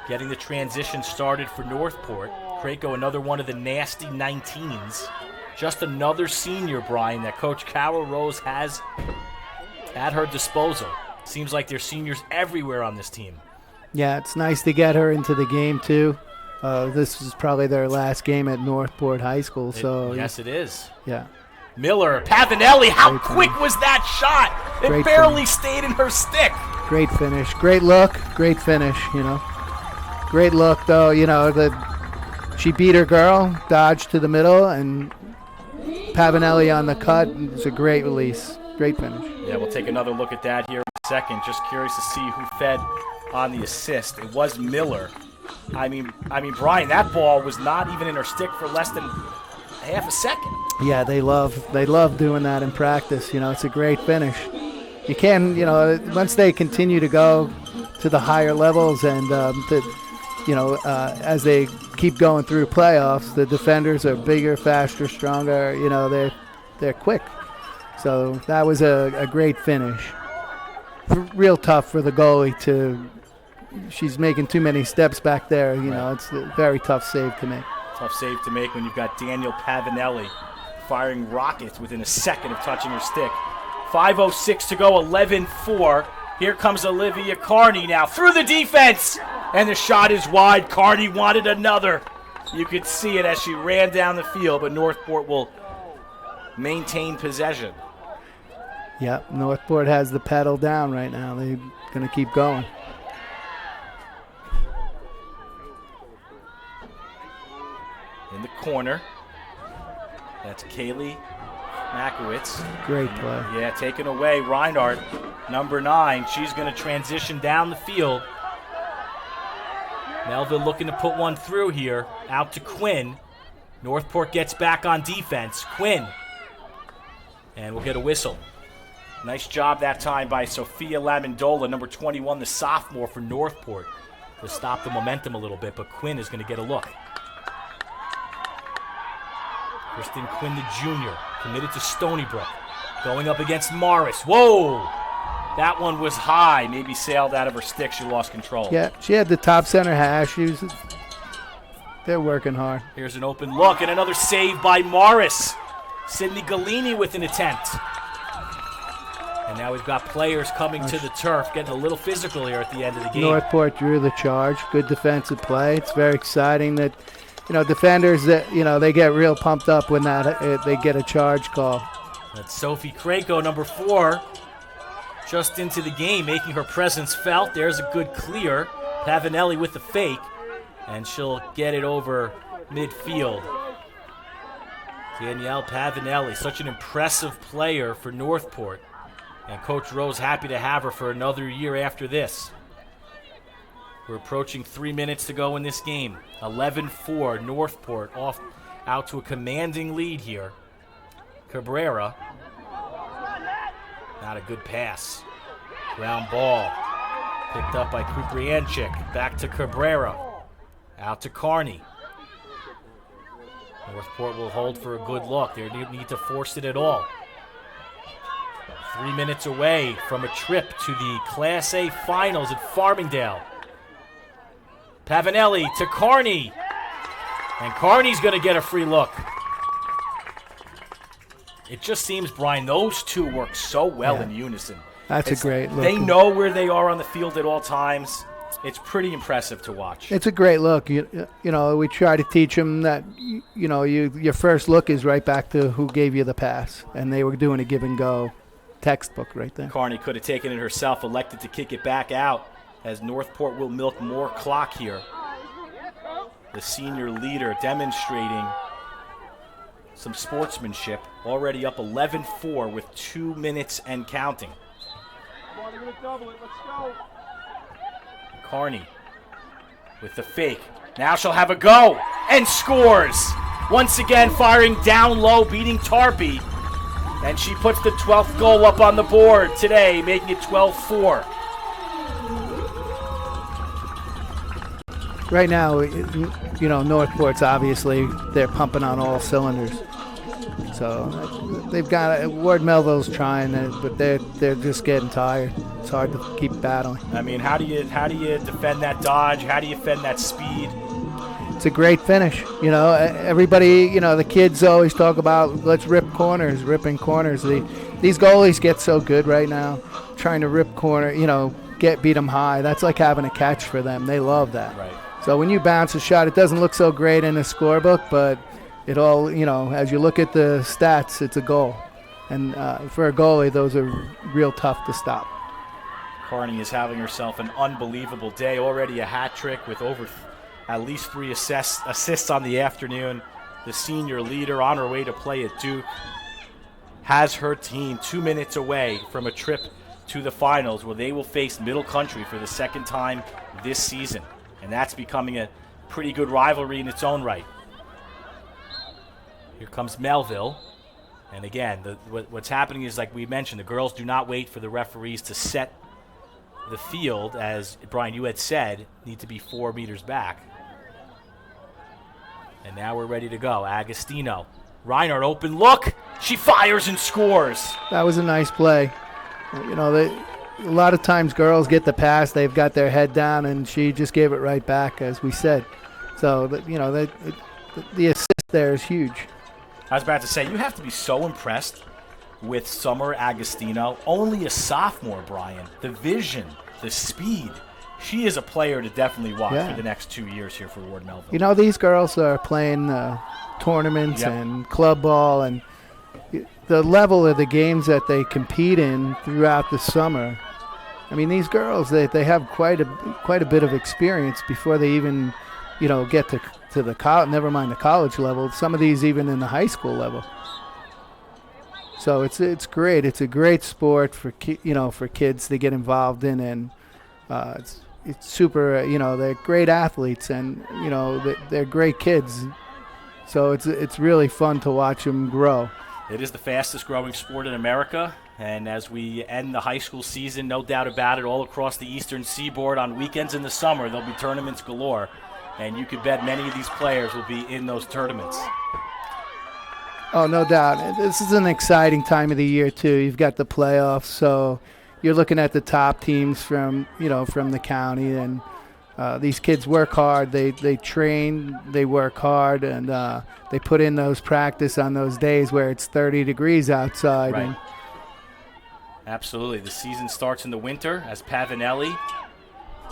[SPEAKER 1] getting the transition started for Northport. Krako, another one of the nasty 19s. Just another senior, Brian, that Coach Carol Rose has at her disposal. Seems like there's seniors everywhere on this team.
[SPEAKER 2] Yeah, it's nice to get her into the game, too. This is probably their last game at Northport High School.
[SPEAKER 1] Yes, it is.
[SPEAKER 2] Yeah.
[SPEAKER 1] Miller, Pavanelli, how quick was that shot? It barely stayed in her stick.
[SPEAKER 2] Great finish. Great look. Great finish, Great look, though. She beat her girl, dodged to the middle, and Pavanelli on the cut. It's a great release. Great finish.
[SPEAKER 1] Yeah, we'll take another look at that here in a second. Just curious to see who fed on the assist. It was Miller. I mean, Brian, that ball was not even in her stick for less than half a second.
[SPEAKER 2] Yeah, they love doing that in practice. It's a great finish. You can, once they continue to go to the higher levels and as they keep going through playoffs, the defenders are bigger, faster, stronger. They're quick. So that was a great finish. Real tough for the goalie she's making too many steps back there. It's a very tough save to make.
[SPEAKER 1] Tough save to make when you've got Daniel Pavanelli firing rockets within a second of touching her stick. 5:06 to go, 11-4. Here comes Olivia Carney now through the defense, and the shot is wide. Carney wanted another. You could see it as she ran down the field, but Northport will maintain possession.
[SPEAKER 2] Yep, Northport has the pedal down right now. They're going to keep going.
[SPEAKER 1] In the corner, that's Kaylee Makowitz.
[SPEAKER 2] Great play.
[SPEAKER 1] Yeah, taken away. Reinhardt, number 9. She's going to transition down the field. Melville looking to put one through here. Out to Quinn. Northport gets back on defense. Quinn. And we'll get a whistle. Nice job that time by Sophia Lamondola, number 21, the sophomore for Northport, to stop the momentum a little bit, but Quinn is going to get a look. Kristen Quinn, the junior, committed to Stony Brook, going up against Morris. Whoa! That one was high, maybe sailed out of her stick. She lost control.
[SPEAKER 2] Yeah, she had the top center hash. They're working hard.
[SPEAKER 1] Here's an open look and another save by Morris. Sydney Galini with an attempt. And now we've got players coming to the turf, getting a little physical here at the end of the game.
[SPEAKER 2] Northport drew the charge. Good defensive play. It's very exciting that, defenders that, they get real pumped up when they get a charge call.
[SPEAKER 1] That's Sophie Krako, number 4, just into the game, making her presence felt. There's a good clear. Pavanelli with the fake, and she'll get it over midfield. Danielle Pavanelli, such an impressive player for Northport. And Coach Rose happy to have her for another year after this. We're approaching 3 minutes to go in this game. 11-4, Northport out to a commanding lead here. Cabrera. Not a good pass. Ground ball. Picked up by Kuprianchik. Back to Cabrera. Out to Carney. Northport will hold for a good look. They need to force it at all. 3 minutes away from a trip to the Class A Finals at Farmingdale. Pavanelli to Carney. And Carney's going to get a free look. It just seems, Brian, those two work so well in unison.
[SPEAKER 2] That's a great look.
[SPEAKER 1] They know where they are on the field at all times. It's pretty impressive to watch.
[SPEAKER 2] It's a great look. You know, we try to teach them that, your first look is right back to who gave you the pass. And they were doing a give and go textbook right there.
[SPEAKER 1] Carney could have taken it herself, elected to kick it back out as Northport will milk more clock here. The senior leader demonstrating some sportsmanship, already up 11-4 with 2 minutes and counting. Carney with the fake. Now she'll have a go and scores. Once again firing down low, beating Tarpey. And she puts the 12th goal up on the board today, making it 12-4.
[SPEAKER 2] Right now, Northport's obviously, they're pumping on all cylinders. So they've got Ward Melville's trying, but they're just getting tired. It's hard to keep battling.
[SPEAKER 1] I mean, how do you defend that dodge? How do you defend that speed?
[SPEAKER 2] It's a great finish. Everybody, the kids always talk about let's ripping corners. These goalies get so good right now, trying to rip corner, beat them high. That's like having a catch for them. They love that.
[SPEAKER 1] Right.
[SPEAKER 2] So when you bounce a shot, it doesn't look so great in the scorebook, but it all, as you look at the stats, it's a goal. And for a goalie, those are real tough to stop.
[SPEAKER 1] Carney is having herself an unbelievable day. Already a hat trick with over at least 3 assists on the afternoon. The senior leader on her way to play at Duke has her team 2 minutes away from a trip to the finals where they will face Middle Country for the second time this season. And that's becoming a pretty good rivalry in its own right. Here comes Melville. And again, what's happening is, like we mentioned, the girls do not wait for the referees to set the field, as Brian, you had said, need to be 4 meters back. And now we're ready to go. Agostino. Reinhardt, open look. She fires and scores.
[SPEAKER 2] That was a nice play. A lot of times girls get the pass, they've got their head down, and she just gave it right back, as we said. So, the assist there is huge.
[SPEAKER 1] I was about to say, you have to be so impressed with Summer Agostino. Only a sophomore, Brian. The vision, the speed. She is a player to definitely watch for the next 2 years here for Ward Melville.
[SPEAKER 2] These girls are playing tournaments and club ball, and the level of the games that they compete in throughout the summer. I mean, these girls, they have quite a bit of experience before they even, get to the college. Never mind the college level. Some of these even in the high school level. So it's great. It's a great sport for kids to get involved in, and it's super. They're great athletes, and they're great kids. So it's really fun to watch them grow.
[SPEAKER 1] It is the fastest growing sport in America, and as we end the high school season, no doubt about it, all across the eastern seaboard on weekends in the summer, there'll be tournaments galore, and you could bet many of these players will be in those tournaments.
[SPEAKER 2] Oh, no doubt. This is an exciting time of the year, too. You've got the playoffs, so you're looking at the top teams from the county, and these kids work hard. They train, they work hard, and they put in those practice on those days where it's 30 degrees outside.
[SPEAKER 1] Right. Absolutely. The season starts in the winter as Pavanelli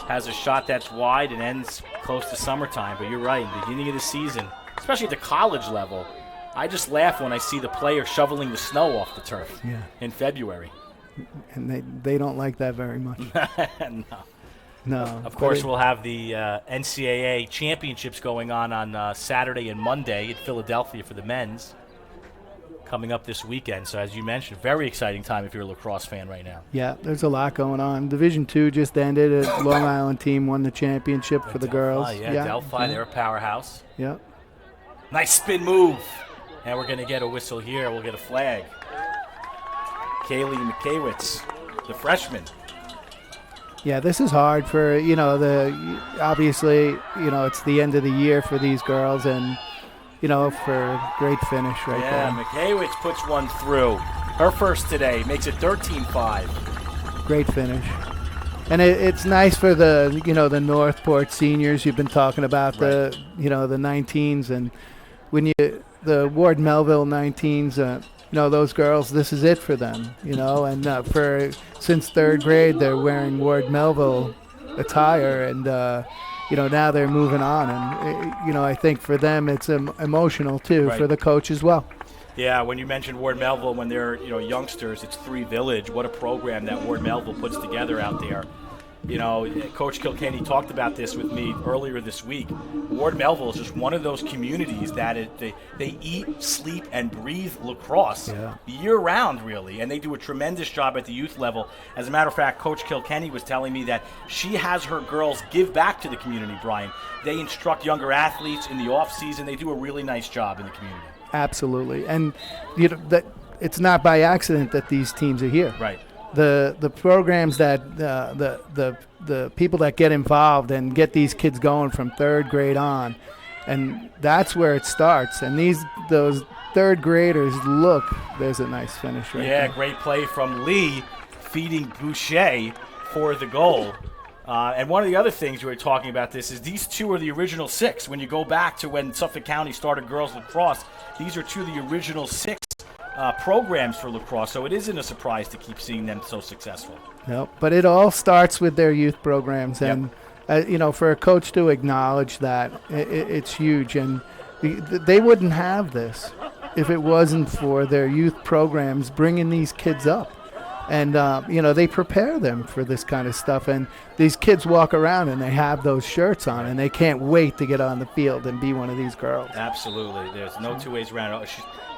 [SPEAKER 1] has a shot that's wide and ends close to summertime. But you're right, beginning of the season, especially at the college level, I just laugh when I see the players shoveling the snow off the turf in February.
[SPEAKER 2] And they don't like that very much. No.
[SPEAKER 1] Of course, we'll have the NCAA championships going on Saturday and Monday in Philadelphia for the men's coming up this weekend. So as you mentioned, very exciting time if you're a lacrosse fan right now.
[SPEAKER 2] Yeah, there's a lot going on. Division II just ended. A Long Island team won the championship for the girls.
[SPEAKER 1] Yeah, Delphi, they're a powerhouse.
[SPEAKER 2] Yeah.
[SPEAKER 1] Nice spin move. And we're going to get a whistle here. We'll get a flag. Kaylee McKaywitz, the freshman.
[SPEAKER 2] Yeah, this is hard for, obviously, it's the end of the year for these girls, and, for great finish right there.
[SPEAKER 1] Yeah, McKaywitz puts one through. Her first today makes it 13-5.
[SPEAKER 2] Great finish. And it's nice for the, the Northport seniors. You've been talking about the 19s, and when the Ward Melville 19s, those girls, this is it for them, and since third grade, they're wearing Ward Melville attire, and, now they're moving on. And, I think for them, it's emotional, too,
[SPEAKER 1] Right.
[SPEAKER 2] for the coach as well.
[SPEAKER 1] Yeah, when you mentioned Ward Melville, when they're youngsters, it's 3 Village. What a program that Ward Melville puts together out there. Coach Kilkenny talked about this with me earlier this week. Ward Melville is just one of those communities that they eat, sleep, and breathe lacrosse year-round, really, and they do a tremendous job at the youth level. As a matter of fact, Coach Kilkenny was telling me that she has her girls give back to the community, Brian. They instruct younger athletes in the off-season. They do a really nice job in the community.
[SPEAKER 2] Absolutely. And that it's not by accident that these teams are here.
[SPEAKER 1] Right.
[SPEAKER 2] The programs that the people that get involved and get these kids going from third grade on, and that's where it starts. And those third graders, look, there's a nice finish right there.
[SPEAKER 1] Yeah, great play from Lee, feeding Boucher for the goal. And one of the other things you were talking about this is these 2 are the original 6. When you go back to when Suffolk County started girls lacrosse, these are 2 of the original 6 programs for lacrosse, so it isn't a surprise to keep seeing them so successful.
[SPEAKER 2] No, but it all starts with their youth programs, and for a coach to acknowledge that, it's huge. And they wouldn't have this if it wasn't for their youth programs bringing these kids up. And, they prepare them for this kind of stuff. And these kids walk around and they have those shirts on, and they can't wait to get on the field and be one of these girls.
[SPEAKER 1] Absolutely. There's no two ways around it.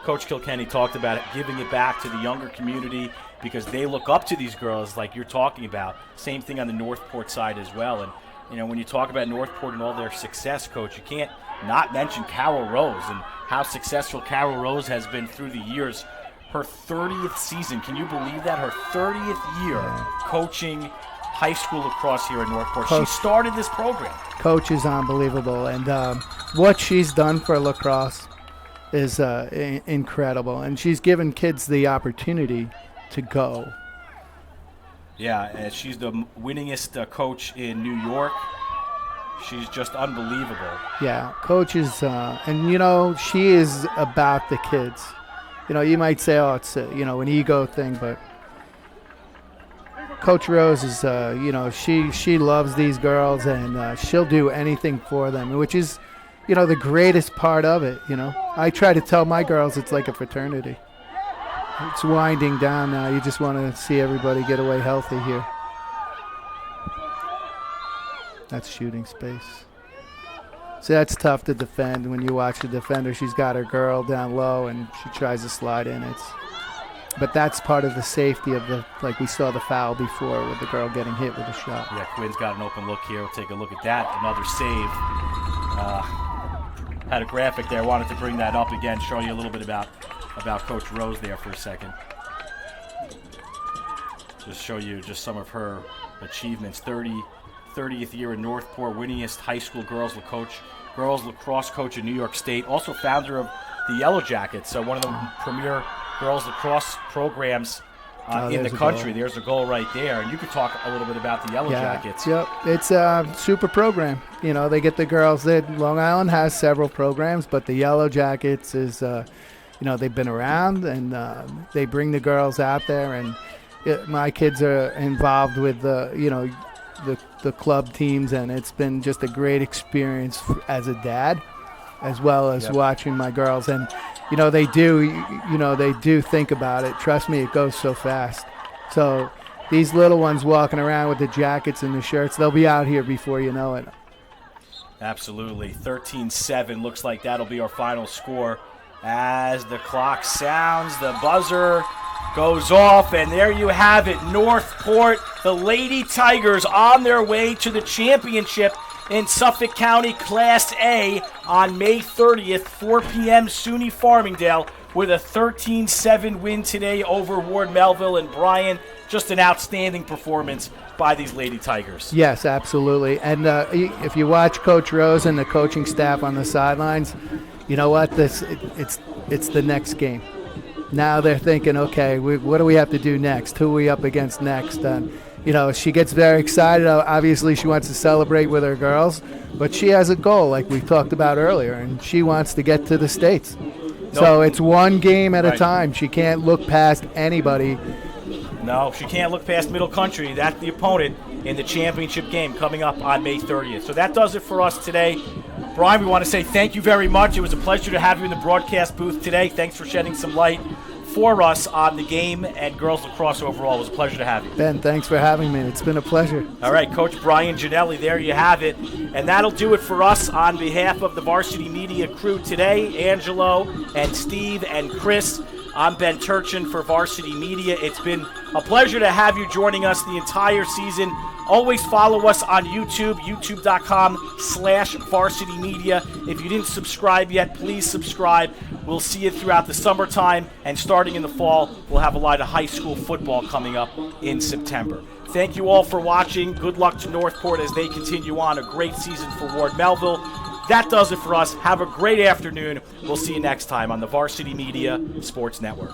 [SPEAKER 1] Coach Kilkenny talked about it, giving it back to the younger community because they look up to these girls like you're talking about. Same thing on the Northport side as well. And, when you talk about Northport and all their success, Coach, you can't not mention Carol Rose and how successful Carol Rose has been through the years. Her 30th season, can you believe that? Her 30th year coaching high school lacrosse here in Northport. She started this program.
[SPEAKER 2] Coach is unbelievable, and what she's done for lacrosse is incredible, and she's given kids the opportunity to go.
[SPEAKER 1] Yeah, she's the winningest coach in New York. She's just unbelievable.
[SPEAKER 2] Yeah, Coach is, and she is about the kids. You might say, oh, it's an ego thing, but Coach Rose is, she loves these girls, and she'll do anything for them, which is, the greatest part of it. I try to tell my girls it's like a fraternity. It's winding down now. You just want to see everybody get away healthy here. That's shooting space. See, that's tough to defend when you watch the defender. She's got her girl down low, and she tries to slide in. But that's part of the safety of like we saw the foul before with the girl getting hit with a shot.
[SPEAKER 1] Yeah, Quinn's got an open look here. We'll take a look at that. Another save. Had a graphic there. Wanted to bring that up again, show you a little bit about Coach Rose there for a second. Just show you just some of her achievements. 30th year in Northport, winningest high school girls lacrosse coach in New York State. Also founder of the Yellow Jackets, so one of the premier girls lacrosse programs in the country. There's a goal right there. And you could talk a little bit about the Yellow Jackets.
[SPEAKER 2] Yep, it's a super program. They get the girls. Long Island has several programs, but the Yellow Jackets is, they've been around, and they bring the girls out there. And my kids are involved with the club teams, and it's been just a great experience as a dad, as well as watching my girls. And they do think about it. Trust me, it goes so fast. So these little ones walking around with the jackets and the shirts, they'll be out here before you know it.
[SPEAKER 1] Absolutely. 13-7 looks like that'll be our final score as the clock sounds, the buzzer goes off, and there you have it. Northport, the Lady Tigers on their way to the championship in Suffolk County Class A on May 30th, 4 p.m. SUNY Farmingdale, with a 13-7 win today over Ward Melville. And Brian, just an outstanding performance by these Lady Tigers.
[SPEAKER 2] Yes, absolutely. And if you watch Coach Rose and the coaching staff on the sidelines, you know what? It's the next game. Now they're thinking, okay, what do we have to do next? Who are we up against next? She gets very excited. Obviously, she wants to celebrate with her girls, but she has a goal, like we talked about earlier, and she wants to get to the States. So it's one game at a
[SPEAKER 1] Right.
[SPEAKER 2] time. She can't look past anybody.
[SPEAKER 1] No, she can't look past Middle Country. That's the opponent in the championship game coming up on May 30th. So that does it for us today. Brian, we want to say thank you very much. It was a pleasure to have you in the broadcast booth today. Thanks for shedding some light for us on the game and girls lacrosse overall. It was a pleasure to have you.
[SPEAKER 2] Ben, thanks for having me. It's been a pleasure.
[SPEAKER 1] All right, Coach Brian Ginelli, there you have it. And that'll do it for us on behalf of the Varsity Media crew today, Angelo and Steve and Chris. I'm Ben Turchin for Varsity Media. It's been a pleasure to have you joining us the entire season. Always follow us on YouTube, youtube.com/Varsity Media. If you didn't subscribe yet, please subscribe. We'll see you throughout the summertime, and starting in the fall, we'll have a lot of high school football coming up in September. Thank you all for watching. Good luck to Northport as they continue on a great season for Ward Melville. That does it for us. Have a great afternoon. We'll see you next time on the Varsity Media Sports Network.